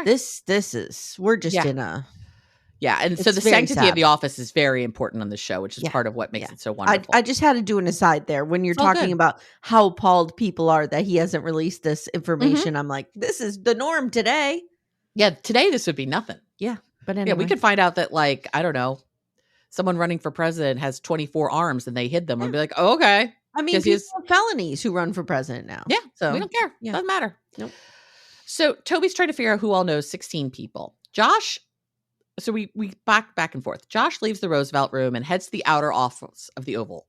This is, we're just in a. Yeah, and so the sanctity of the office is very important on the show, which is part of what makes it so wonderful. I just had to do an aside there. When you're talking about how appalled people are that he hasn't released this information, I'm like, this is the norm today. Yeah, today this would be nothing. Yeah, but anyway. Yeah, we could find out that, like, I don't know, someone running for president has 24 arms and they hid them and be like, oh, okay. I mean, people have felonies who run for president now. Yeah, so we don't care. Yeah. Doesn't matter. Nope. So Toby's trying to figure out who all knows 16 people. Josh, so we back and forth. Josh leaves the Roosevelt room and heads to the outer office of the Oval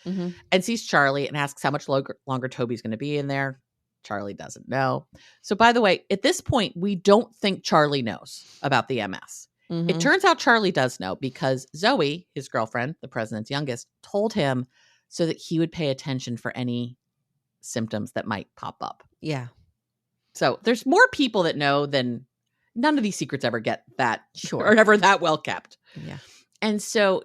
and sees Charlie and asks how much longer Toby's going to be in there. Charlie doesn't know. So, by the way, at this point, we don't think Charlie knows about the MS. It turns out Charlie does know because Zoe, his girlfriend, the president's youngest, told him so that he would pay attention for any symptoms that might pop up. Yeah. So there's more people that know than none of these secrets ever get that or ever that well kept. Yeah. And so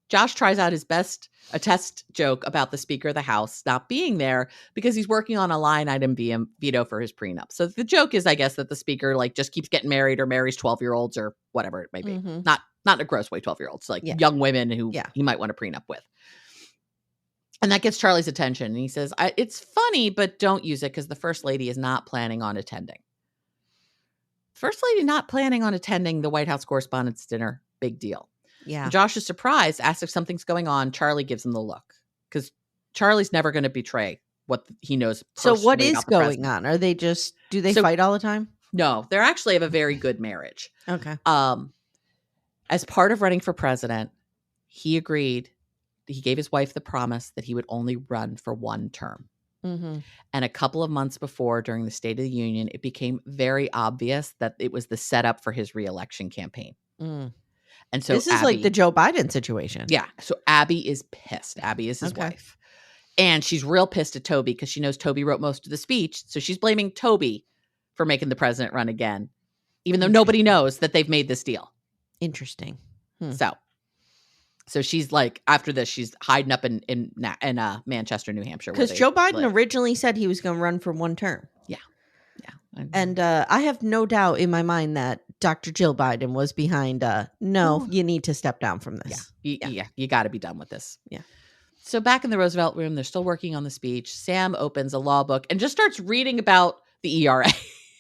Josh tries out his best, a test joke about the Speaker of the House not being there because he's working on a line item veto for his prenup. So the joke is, I guess, that the Speaker like just keeps getting married or marries 12-year-olds or whatever it may be. Not in a gross way, 12-year-olds, like young women who he might want to prenup with. And that gets Charlie's attention. And he says, it's funny, but don't use it because the First Lady is not planning on attending. First Lady not planning on attending the White House Correspondents' Dinner. Big deal. Yeah. And Josh is surprised, asks if something's going on. Charlie gives him the look because Charlie's never going to betray what he knows. So what is going on? Are they do they fight all the time? No, they actually have a very good marriage. Okay. As part of running for president, he gave his wife the promise that he would only run for one term. And a couple of months before, during the State of the Union, it became very obvious that it was the setup for his reelection campaign. And so this is like the Joe Biden situation. Yeah. So Abby is pissed. Abby is his wife. And she's real pissed at Toby because she knows Toby wrote most of the speech. So she's blaming Toby for making the president run again, even though nobody knows that they've made this deal. Interesting. So she's like, after this, she's hiding up in Manchester, New Hampshire. Because Joe Biden originally said he was going to run for one term. Yeah. And I have no doubt in my mind that Dr. Jill Biden was behind, you need to step down from this. Yeah. You got to be done with this. Yeah. So back in the Roosevelt room, they're still working on the speech. Sam opens a law book and just stards reading about the ERA.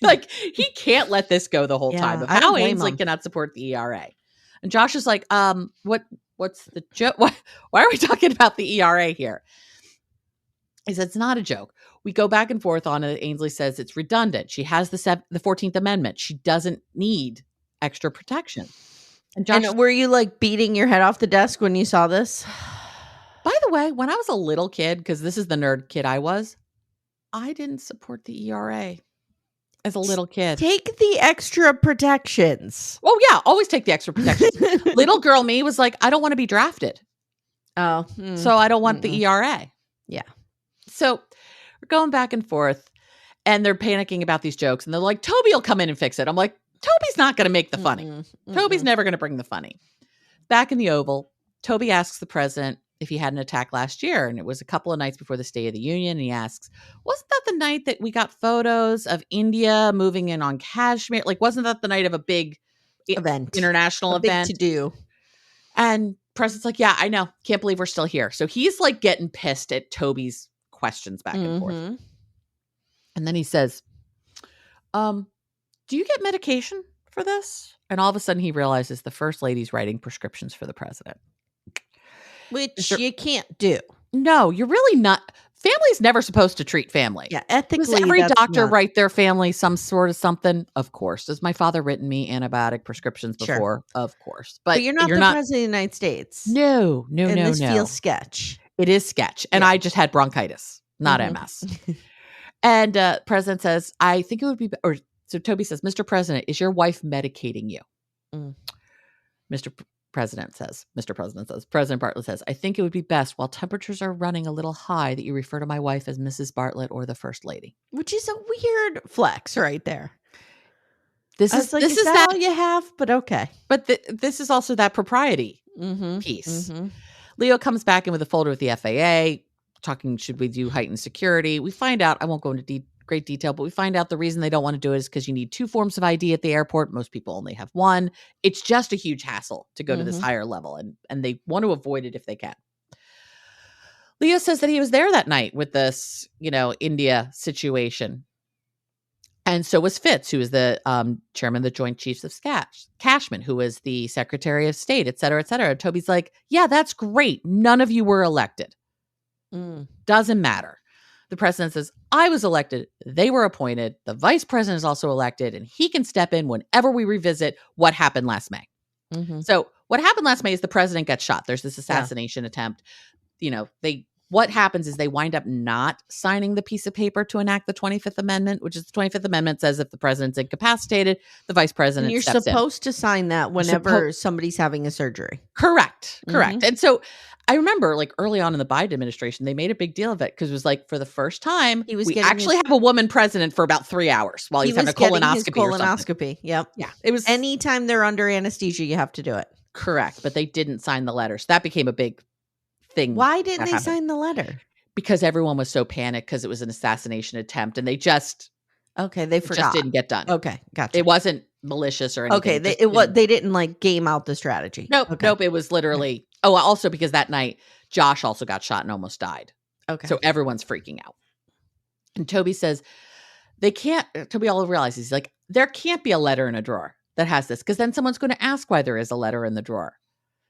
Like, he can't let this go the whole time of how Ainsley cannot support the ERA. And Josh is like, what's the joke? Why are we talking about the ERA here? He said, it's not a joke. We go back and forth on it. Ainsley says it's redundant. She has the 14th Amendment. She doesn't need extra protection. And Josh, were you like beating your head off the desk when you saw this? By the way, when I was a little kid, because this is the nerd kid I was, I didn't support the ERA as a little kid. Take the extra protections. Oh, yeah. Always take the extra protections. Little girl me was like, I don't want to be drafted. Oh. So I don't want the ERA. Yeah. So we're going back and forth, and they're panicking about these jokes, and they're like, Toby will come in and fix it. I'm like, Toby's not going to make the funny. Toby's never going to bring the funny. Back in the Oval, Toby asks the president if he had an attack last year, and it was a couple of nights before the State of the Union, and he asks, wasn't that the night that we got photos of India moving in on Kashmir? Like, wasn't that the night of a big event, international event? Big to do. And president's like, yeah, I know. Can't believe we're still here. So he's like getting pissed at Toby's questions back and forth. And then he says, do you get medication for this? And all of a sudden he realizes the First Lady's writing prescriptions for the president. Which you can't do. No, you're really not. family's never supposed to treat family. Yeah, ethically, does every doctor not... write their family some sort of something? Of course. Has my father written me antibiotic prescriptions before? Sure. Of course. But you're not the president of the United States. No. And this feels sketch. It is sketch. And I just had bronchitis, not MS. And President says, I think it would be, so Toby says, Mr. President, is your wife medicating you? President President Bartlet says, I think it would be best while temperatures are running a little high that you refer to my wife as Mrs. Bartlet or the First Lady. Which is a weird flex right there. This is that all you have, but okay. But this is also that propriety piece. Leo comes back in with a folder with the FAA, talking, should we do heightened security? We find out, I won't go into great detail, but we find out the reason they don't want to do it is because you need 2 forms of ID at the airport. Most people only have 1. It's just a huge hassle to go to this higher level, and they want to avoid it if they can. Leo says that he was there that night with this, India situation. And so was Fitz, who is the chairman of the Joint Chiefs of Cashman, who was the Secretary of State, et cetera, et cetera. Toby's like, yeah, that's great. None of you were elected. Doesn't matter. The president says, I was elected. They were appointed. The vice president is also elected, and he can step in whenever we revisit what happened last May. So what happened last May is the president gets shot. There's this assassination attempt. What happens is they wind up not signing the piece of paper to enact the 25th Amendment, which is the 25th Amendment says if the president's incapacitated, the vice president and you're steps supposed to sign that whenever somebody's having a surgery. Correct. And so I remember early on in the Biden administration, they made a big deal of it because it was for the first time, we actually have a woman president for about 3 hours while he's having a colonoscopy. Yep. Yeah. It was anytime they're under anesthesia, you have to do it. Correct. But they didn't sign the letter. So that became a big thing. Why didn't they sign the letter? Because everyone was so panicked because it was an assassination attempt and they just they forgot. Just didn't get done. Okay, gotcha. It wasn't malicious or anything. Okay, they didn't game out the strategy. Nope. It was literally. Oh, also because that night Josh also got shot and almost died. Okay, so everyone's freaking out. And Toby says they can't. Toby all realizes he's like, there can't be a letter in a drawer that has this because then someone's going to ask why there is a letter in the drawer.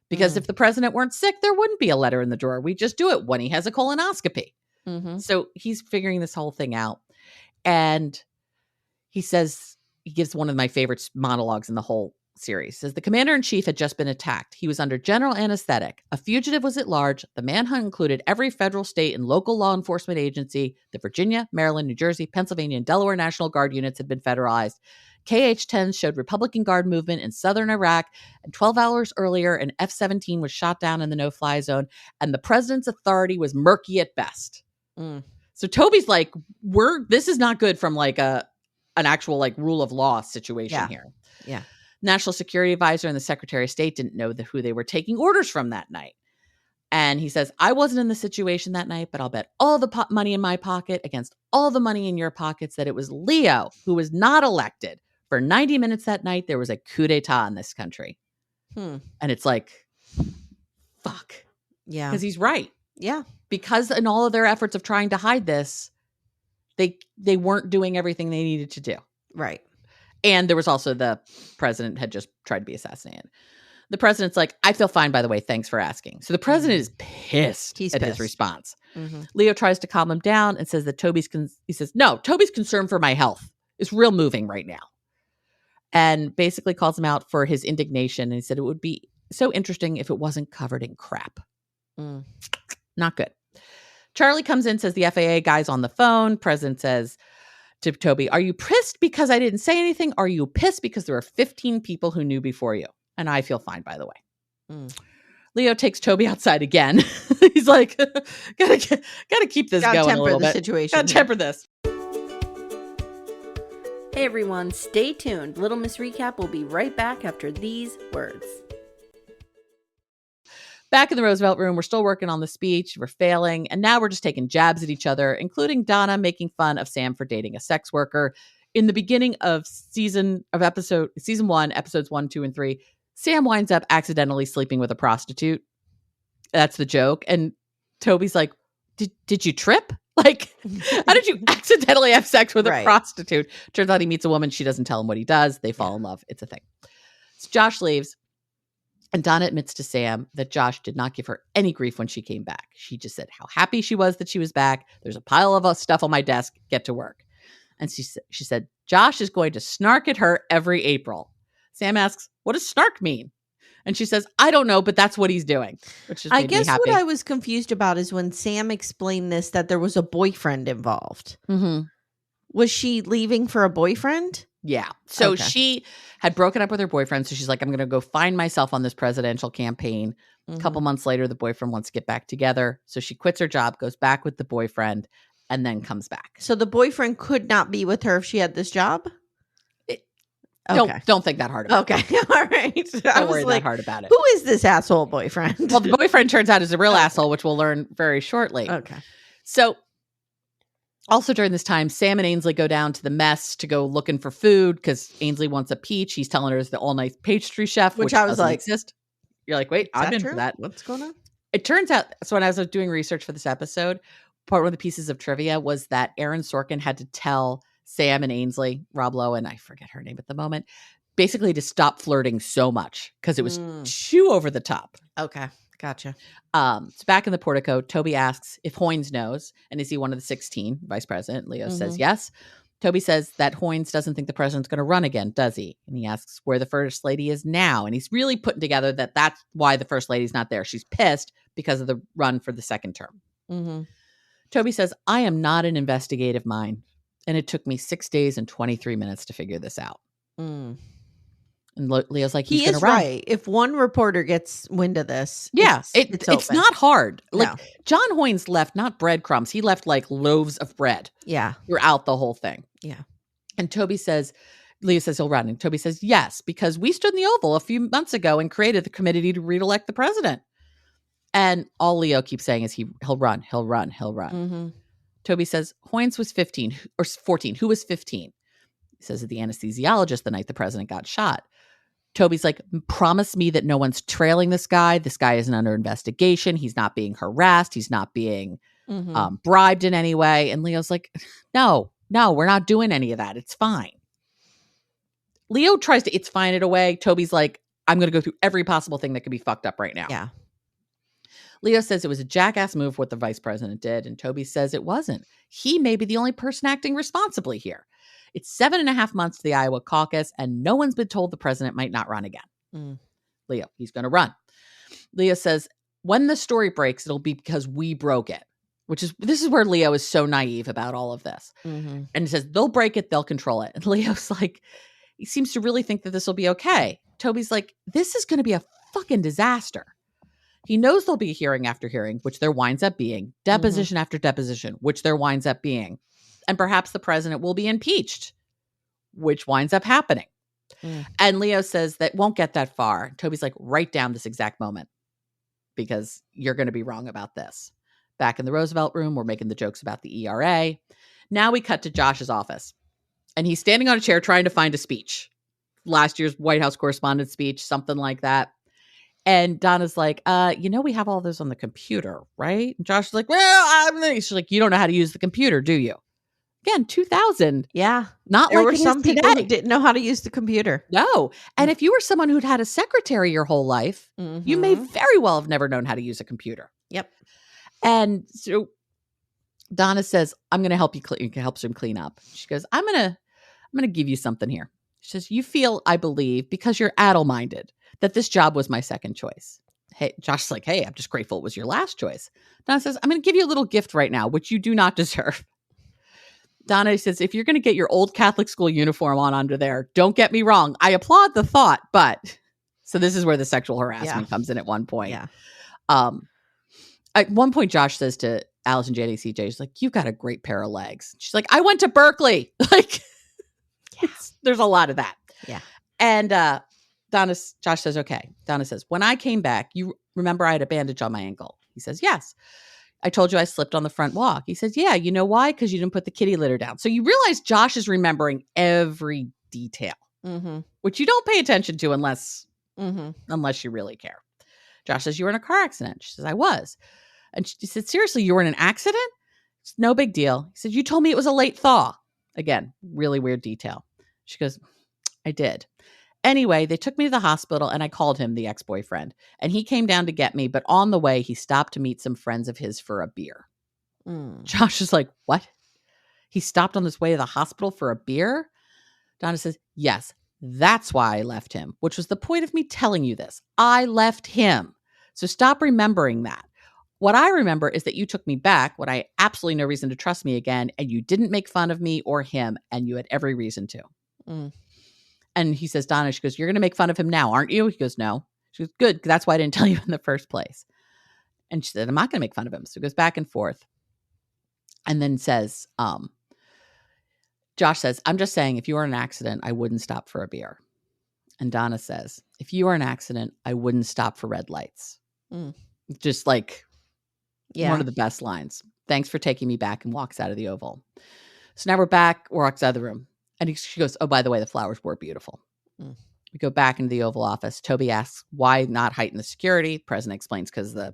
Because if the president weren't sick, there wouldn't be a letter in the drawer. We just do it when he has a colonoscopy. So he's figuring this whole thing out. And he says, he gives one of my favorite monologues in the whole series. Says, the commander-in-chief had just been attacked. He was under general anesthetic. A fugitive was at large. The manhunt included every federal, state, and local law enforcement agency. The Virginia, Maryland, New Jersey, Pennsylvania, and Delaware National Guard units had been federalized. KH-10s showed Republican Guard movement in southern Iraq, and 12 hours earlier, an F-17 was shot down in the no-fly zone, and the president's authority was murky at best. So Toby's like, this is not good from an actual rule of law situation here. Yeah. National Security Advisor and the Secretary of State didn't know who they were taking orders from that night. And he says, I wasn't in the situation that night, but I'll bet all the money in my pocket against all the money in your pockets that it was Leo who was not elected. For 90 minutes that night, there was a coup d'etat in this country. And it's like, fuck. Yeah. Because he's right. Yeah. Because in all of their efforts of trying to hide this, they weren't doing everything they needed to do. Right. And there was also the president had just tried to be assassinated. The president's like, I feel fine, by the way. Thanks for asking. So the president is pissed his response. Leo tries to calm him down and says that Toby's concern for my health is real moving right now. And basically calls him out for his indignation. And he said it would be so interesting if it wasn't covered in crap. Not good. Charlie comes in, says the FAA guy's on the phone. President says to Toby, are you pissed because I didn't say anything? Are you pissed because there were 15 people who knew before you? And I feel fine, by the way. Leo takes Toby outside again. He's like, gotta keep this going a little bit. Situation. Gotta temper this. Hey everyone, stay tuned. Little Miss Recap will be right back after these words. Back in the Roosevelt room, we're still working on the speech. We're failing. And now we're just taking jabs at each other, including Donna making fun of Sam for dating a sex worker. In the beginning of season 1, episodes 1, 2, and 3, Sam winds up accidentally sleeping with a prostitute. That's the joke. And Toby's like, did you trip? How did you accidentally have sex with a prostitute? Turns out he meets a woman. She doesn't tell him what he does. They fall in love. It's a thing. So Josh leaves. And Donna admits to Sam that Josh did not give her any grief when she came back. She just said how happy she was that she was back. There's a pile of stuff on my desk. Get to work. And she said, Josh is going to snark at her every April. Sam asks, what does snark mean? And she says, I don't know, but that's what he's doing. Which just I made guess me happy. what I was confused about is when Sam explained this, that there was a boyfriend involved. Mm-hmm. Was she leaving for a boyfriend? Yeah. So she had broken up with her boyfriend. So she's like, I'm going to go find myself on this presidential campaign. A couple months later, the boyfriend wants to get back together. So she quits her job, goes back with the boyfriend, and then comes back. So the boyfriend could not be with her if she had this job? Don't think that hard about it. Okay. All right. Don't worry that hard about it. Who is this asshole boyfriend? Well, the boyfriend turns out is a real asshole, which we'll learn very shortly. Okay. So also during this time, Sam and Ainsley go down to the mess to go looking for food because Ainsley wants a peach. He's telling her it's the all-night pastry chef, which I was like, exist. You're like, wait, I've been for that. What's going on? It turns out, so when I was doing research for this episode, part of the pieces of trivia was that Aaron Sorkin had to tell Sam and Ainsley, Rob Lowe, and I forget her name at the moment, basically to stop flirting so much because it was too over the top. Okay. Gotcha. So back in the portico, Toby asks if Hoynes knows, and is he one of the 16, vice president? Leo says yes. Toby says that Hoynes doesn't think the president's going to run again, does he? And he asks where the first lady is now. And he's really putting together that that's why the first lady's not there. She's pissed because of the run for the second term. Toby says, I am not an investigative mind. And it took me 6 days and 23 minutes to figure this out. And Leo's like, he's going to run. Right. If one reporter gets wind of this, it's not hard. Like John Hoynes left not breadcrumbs. He left like loaves of bread. Yeah. Throughout the whole thing. Yeah. And Leo says he'll run. And Toby says, yes, because we stood in the Oval a few months ago and created the committee to re-elect the president. And all Leo keeps saying is he'll run. Toby says, Hoynes was 15 or 14. Who was 15? He says, the anesthesiologist the night the president got shot. Toby's like, promise me that no one's trailing this guy. This guy isn't under investigation. He's not being harassed. He's not being bribed in any way. And Leo's like, no, we're not doing any of that. It's fine. Leo tries to, it's fine it away. Toby's like, I'm going to go through every possible thing that could be fucked up right now. Yeah. Leo says it was a jackass move what the vice president did, and Toby says it wasn't. He may be the only person acting responsibly here. It's 7.5 months to the Iowa caucus, and no one's been told the president might not run again. Leo, he's going to run. Leo says, when the story breaks, it'll be because we broke it, this is where Leo is so naive about all of this. And he says, they'll break it, they'll control it. And Leo's like, he seems to really think that this will be okay. Toby's like, this is going to be a fucking disaster. He knows there'll be hearing after hearing, which there winds up being, deposition after deposition, which there winds up being. And perhaps the president will be impeached, which winds up happening. And Leo says that won't get that far. Toby's like, write down this exact moment because you're going to be wrong about this. Back in the Roosevelt room, we're making the jokes about the ERA. Now we cut to Josh's office and he's standing on a chair trying to find a speech. Last year's White House correspondence speech, something like that. And Donna's like, we have all those on the computer, right? And Josh is like, she's like, you don't know how to use the computer, do you? Again, 2000. Yeah. Not there like were some people today. who didn't know how to use the computer. No. And if you were someone who'd had a secretary your whole life, you may very well have never known how to use a computer. Yep. And so Donna says, I'm going to help you helps him clean up. She goes, I'm going to give you something here. She says, you feel, I believe, because you're addle-minded, that this job was my second choice. Hey, Josh's like, hey, I'm just grateful it was your last choice. Donna says, I'm going to give you a little gift right now, which you do not deserve. Donna says, if you're going to get your old Catholic school uniform on under there, don't get me wrong. I applaud the thought, but so this is where the sexual harassment comes in at one point. Yeah. At one point, Josh says to Allison Janney CJ, he's like, you've got a great pair of legs. She's like, I went to Berkeley. Like, there's a lot of that. Yeah. And Josh says, okay. Donna says, when I came back, you remember I had a bandage on my ankle? He says, yes. I told you I slipped on the front walk. He says, yeah, you know why? Because you didn't put the kitty litter down. So you realize Josh is remembering every detail, which you don't pay attention to unless you really care. Josh says, you were in a car accident. She says, I was. And she said, seriously, you were in an accident? Said, no big deal. He said, you told me it was a late thaw. Again, really weird detail. She goes, I did. Anyway, they took me to the hospital and I called him the ex-boyfriend. And he came down to get me. But on the way, he stopped to meet some friends of his for a beer. Josh is like, what? He stopped on his way to the hospital for a beer? Donna says, yes, that's why I left him, which was the point of me telling you this. I left him. So stop remembering that. What I remember is that you took me back when I had absolutely no reason to trust me again, and you didn't make fun of me or him, and you had every reason to. And he says, Donna, she goes, you're going to make fun of him now, aren't you? He goes, no. She goes, good, because that's why I didn't tell you in the first place. And she said, I'm not going to make fun of him. So it goes back and forth. And then says, Josh says, I'm just saying, if you were in an accident, I wouldn't stop for a beer. And Donna says, if you were in an accident, I wouldn't stop for red lights. Just like one of the best lines. Thanks for taking me back, and walks out of the Oval. So now we're back, walks out of the room. And she goes, oh, by the way, the flowers were beautiful. We go back into the Oval Office. Toby asks, why not heighten the security? President explains, because the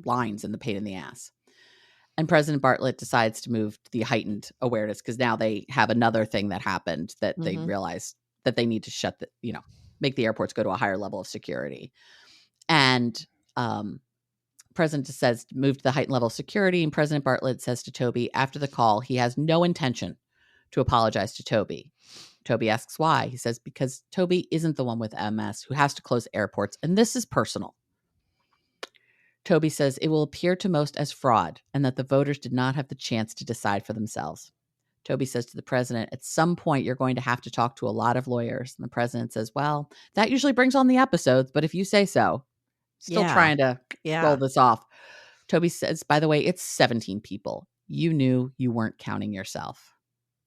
lines and the pain in the ass. And President Bartlet decides to move to the heightened awareness, because now they have another thing that happened that they realize that they need to make the airports go to a higher level of security. And President says move to the heightened level of security. And President Bartlet says to Toby after the call, he has no intention to apologize to Toby. Toby asks why. He says, because Toby isn't the one with MS who has to close airports, and this is personal. Toby says it will appear to most as fraud and that the voters did not have the chance to decide for themselves. Toby says to the president, at some point, you're going to have to talk to a lot of lawyers. And the president says, well, that usually brings on the episodes, but if you say so. Still trying to roll this off. Toby says, by the way, it's 17 people. You knew you weren't counting yourself.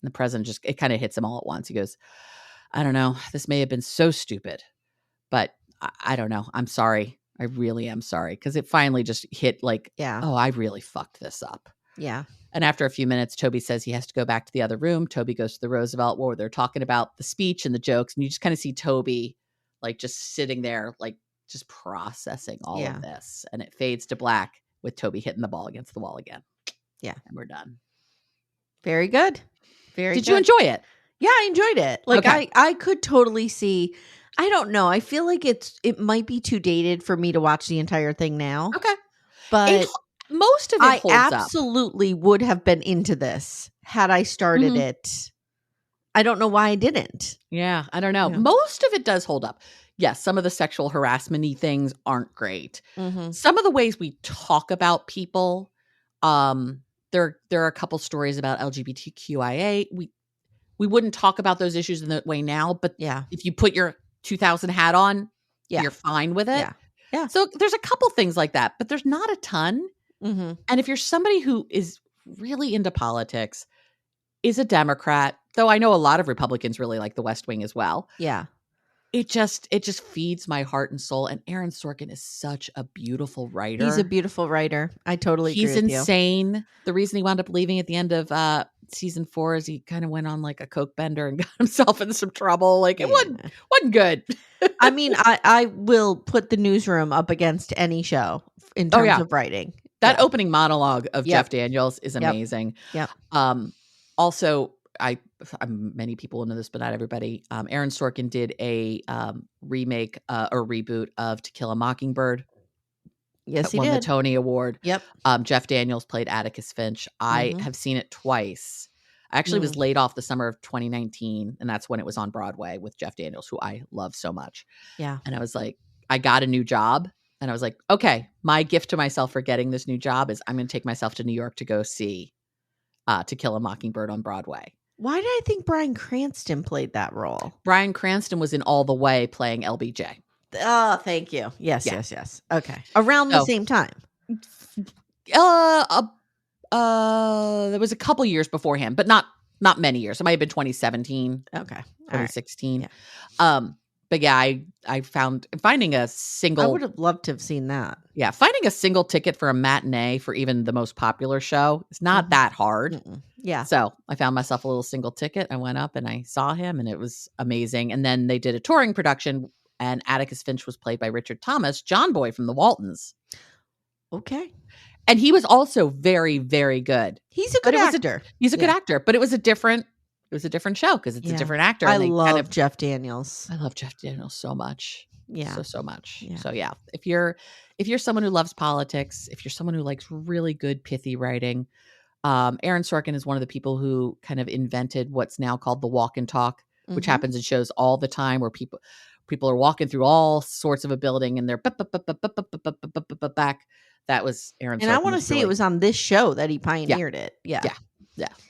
And the president it kind of hits him all at once. He goes, I don't know. This may have been so stupid, but I don't know. I'm sorry. I really am sorry. Because it finally just hit oh, I really fucked this up. Yeah. And after a few minutes, Toby says he has to go back to the other room. Toby goes to the Roosevelt where they're talking about the speech and the jokes. And you just kind of see Toby just sitting there, just processing all of this. And it fades to black with Toby hitting the ball against the wall again. Yeah. And we're done. Very good. Did you enjoy it? Yeah, I enjoyed it. Okay. I could totally see. I don't know. I feel like it might be too dated for me to watch the entire thing now. Okay. But most of it holds up. I absolutely would have been into this had I started it. I don't know why I didn't. Yeah, I don't know. Yeah. Most of it does hold up. Yes, some of the sexual harassment-y things aren't great. Some of the ways we talk about people, there are a couple stories about LGBTQIA. We wouldn't talk about those issues in that way now, but if you put your 2000 hat on, you're fine with it. Yeah. So there's a couple things like that, but there's not a ton. And if you're somebody who is really into politics, is a Democrat, though I know a lot of Republicans really like the West Wing as well. Yeah. It just feeds my heart and soul. And Aaron Sorkin is such a beautiful writer. He's a beautiful writer. I totally agree with you. He's insane. The reason he wound up leaving at the end of season 4 is he kind of went on a coke bender and got himself in some trouble. It wasn't good. I mean, I will put the newsroom up against any show in terms of writing. That opening monologue of Jeff Daniels is amazing. Yep. Also, many people know this, but not everybody. Aaron Sorkin did a remake or reboot of To Kill a Mockingbird. Yes, he won did. the Tony Award. Yep. Jeff Daniels played Atticus Finch. I have seen it twice. I actually was laid off the summer of 2019, and that's when it was on Broadway with Jeff Daniels, who I love so much. Yeah. And I was like, I got a new job, and I was like, okay, my gift to myself for getting this new job is I'm going to take myself to New York to go see To Kill a Mockingbird on Broadway. Why did I think Bryan Cranston played that role? Bryan Cranston was in All the Way playing LBJ. Oh, thank you. Yes. Okay. Around the same time. There was a couple years beforehand, but not many years. It might have been 2017. Okay. 2016. Right. Yeah. But yeah, I finding a single. I would have loved to have seen that. Yeah, finding a single ticket for a matinee for even the most popular show is not that hard. Yeah. So I found myself a little single ticket. I went up and I saw him, and it was amazing. And then they did a touring production, and Atticus Finch was played by Richard Thomas, John Boy from the Waltons. Okay. And he was also very, very good. He's a good actor. He's a good actor, but it was a different It was a different show because it's a different actor. I love Jeff Daniels. I love Jeff Daniels so much. Yeah. So much. Yeah. So yeah, if you're someone who loves politics, if you're someone who likes really good pithy writing, Aaron Sorkin is one of the people who kind of invented what's now called the walk and talk, which happens in shows all the time where people are walking through all sorts of a building and they're back. That was Aaron Sorkin. And I want to say it was on this show that he pioneered it. Yeah.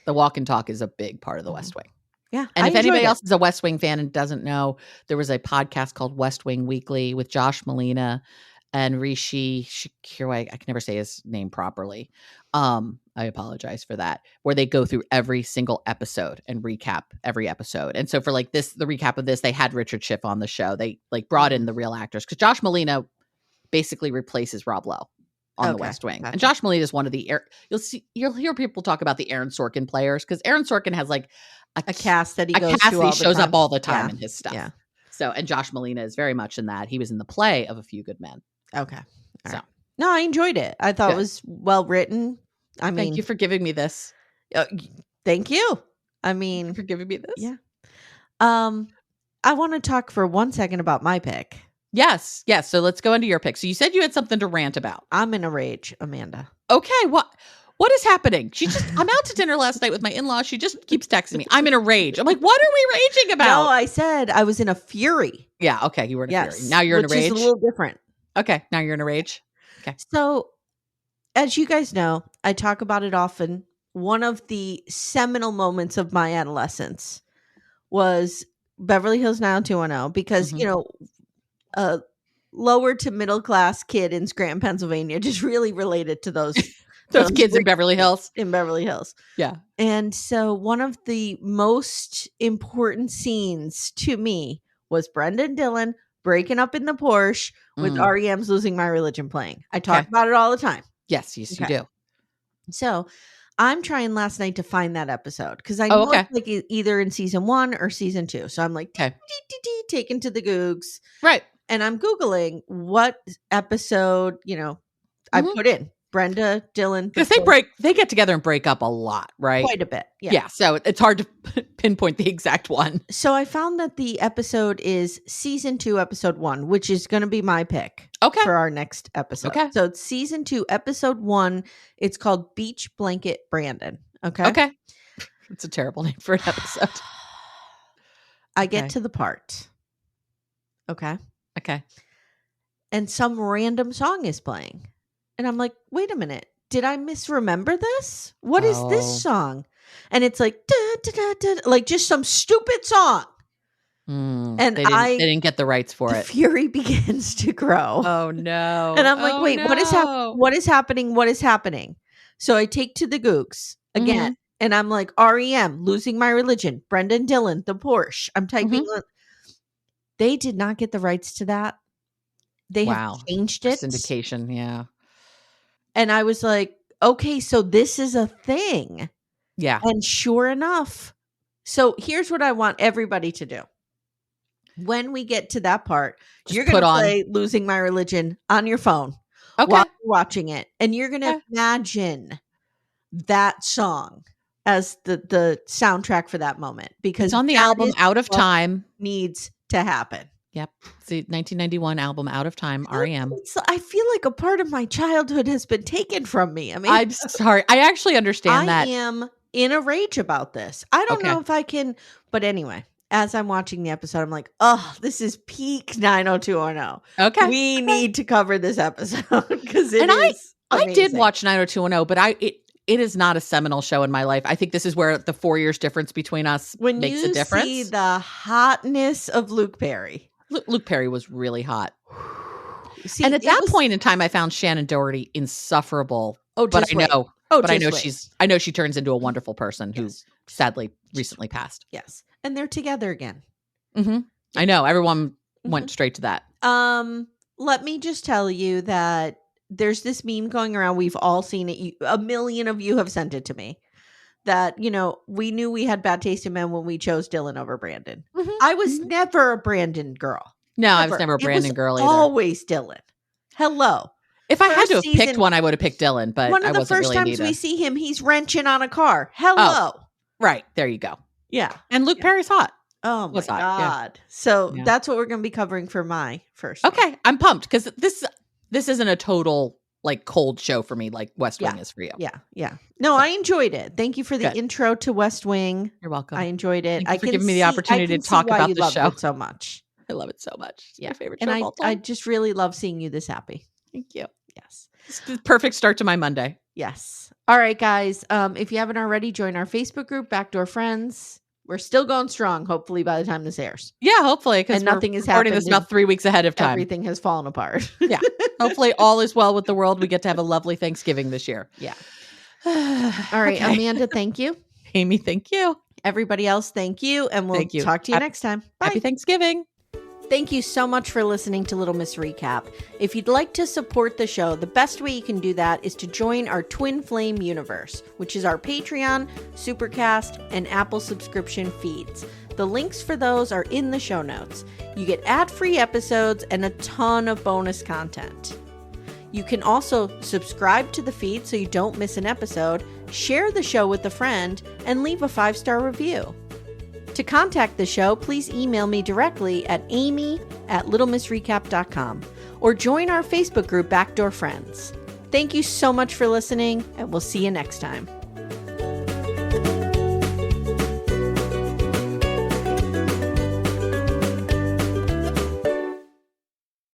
The walk and talk is a big part of the West Wing. Yeah. And if anybody else is a West Wing fan and doesn't know, there was a podcast called West Wing Weekly with Josh Malina and Rishi Shakir. I can never say his name properly. I apologize for that. Where they go through every single episode and recap every episode. And so for like this, the recap of this, they had Richard Schiff on the show. They like brought in the real actors because Josh Malina basically replaces Rob Lowe on the West Wing. Gotcha. And Josh Malina is one of the you'll hear people talk about the Aaron Sorkin players because Aaron Sorkin has like a cast that he goes to all the shows time. Up all the time in his stuff. Yeah. So, and Josh Malina is very much in that. He was in the play of A Few Good Men. Okay. All right. No, I enjoyed it. I thought it was well written. I mean, thank you for giving me this. Thank you. I mean, for giving me this. Yeah. I want to talk for 1 second about my pick. Yes. So let's go into your pick. So you said you had something to rant about. I'm in a rage, Amanda. Okay. What is happening? I'm out to dinner last night with my in-laws. She just keeps texting me. I'm in a rage. I'm like, what are we raging about? No, I said I was in a fury. Yeah. Okay. You were in a fury. Now you're in a rage. Which is a little different. Okay. Now you're in a rage. Okay. So as you guys know, I talk about it often. One of the seminal moments of my adolescence was Beverly Hills 90210 because, you know, a lower to middle class kid in Scranton, Pennsylvania just really related to those kids in Beverly Hills. In Beverly Hills. Yeah. And so one of the most important scenes to me was Brendan Dillon breaking up in the Porsche with REM's Losing My Religion playing. I talk about it all the time. Yes, you do. So I'm trying last night to find that episode because I know it's like either in season 1 or season 2. So I'm like, taken to the Googs. Right. And I'm Googling what episode, I put in. Brenda, Dillon. Because they get together and break up a lot, right? Quite a bit. Yeah. So it's hard to pinpoint the exact one. So I found that the episode is season 2, episode 1, which is going to be my pick for our next episode. Okay. So it's season 2, episode 1. It's called Beach Blanket Brandon. Okay. Okay. It's a terrible name for an episode. I get to the part. Okay. Okay. And some random song is playing. And I'm like, wait a minute. Did I misremember this? What is this song? And it's like, da, da, da, da, like just some stupid song. And they didn't get the rights for it. Fury begins to grow. Oh no. And I'm like, wait, what is happening? What is happening? What is happening? So I take to the Googs again. And I'm like, REM, Losing My Religion, Brendan Dillon, the Porsche. I'm typing. They did not get the rights to that. They have changed it. Syndication, yeah. And I was like, okay, so this is a thing. Yeah. And sure enough. So here's what I want everybody to do. When we get to that part, you're going to play Losing My Religion on your phone while you're watching it. And you're going to imagine that song as the soundtrack for that moment. Because it's on the album Out of Time. Needs to happen. Yep. It's the 1991 album Out of Time, REM. I feel like a part of my childhood has been taken from me. I mean, I'm sorry. I actually understand that. I am in a rage about this. I don't know if I can, but anyway, as I'm watching the episode, I'm like, oh, this is peak 90210. Okay. We need to cover this episode because it is I did watch 90210, but it is not a seminal show in my life. I think this is where the 4 years difference between us makes a difference. When you see the hotness of Luke Perry. Luke Perry was really hot. See, and at that point in time, I found Shannon Doherty insufferable. I know she turns into a wonderful person who sadly recently passed. Yes. And they're together again. I know. Everyone went straight to that. Let me just tell you that there's this meme going around. We've all seen it. A million of you have sent it to me. That, we knew we had bad taste in men when we chose Dylan over Brandon. I was never a Brandon girl. No, I was never a Brandon girl either. Always Dylan. Hello. If I had to have picked one, I would have picked Dylan, but one of I the wasn't first really times we see him, he's wrenching on a car. Hello. Right. There you go. Yeah. And Luke Perry's hot. Oh my Was hot, God. yeah. So that's what we're going to be covering for my first one. Okay. I'm pumped because this isn't a total like cold show for me like West Wing is for you. Yeah. Yeah. No, I enjoyed it. Thank you for the intro to West Wing. You're welcome. I enjoyed it. Thank you for giving me the opportunity to talk about the show. It so much. I love it so much. It's my favorite show of all time. I just really love seeing you this happy. Thank you. Yes. It's the perfect start to my Monday. Yes. All right, guys. If you haven't already, join our Facebook group, Backdoor Friends. We're still going strong, hopefully, by the time this airs. Yeah, hopefully. Because nothing is happening. This about 3 weeks ahead of time. Everything has fallen apart. Yeah. Hopefully all is well with the world. We get to have a lovely Thanksgiving this year. Yeah. All right, okay. Amanda, thank you. Amy, thank you. Everybody else, thank you. And we'll talk to you next time. Bye. Happy Thanksgiving. Thank you so much for listening to Little Miss Recap. If you'd like to support the show, the best way you can do that is to join our Twin Flame universe, which is our Patreon, Supercast, and Apple subscription feeds. The links for those are in the show notes. You get ad-free episodes and a ton of bonus content. You can also subscribe to the feed so you don't miss an episode, share the show with a friend, and leave a 5-star review. To contact the show, please email me directly at amy@littlemissrecap.com or join our Facebook group, Backdoor Friends. Thank you so much for listening, and we'll see you next time.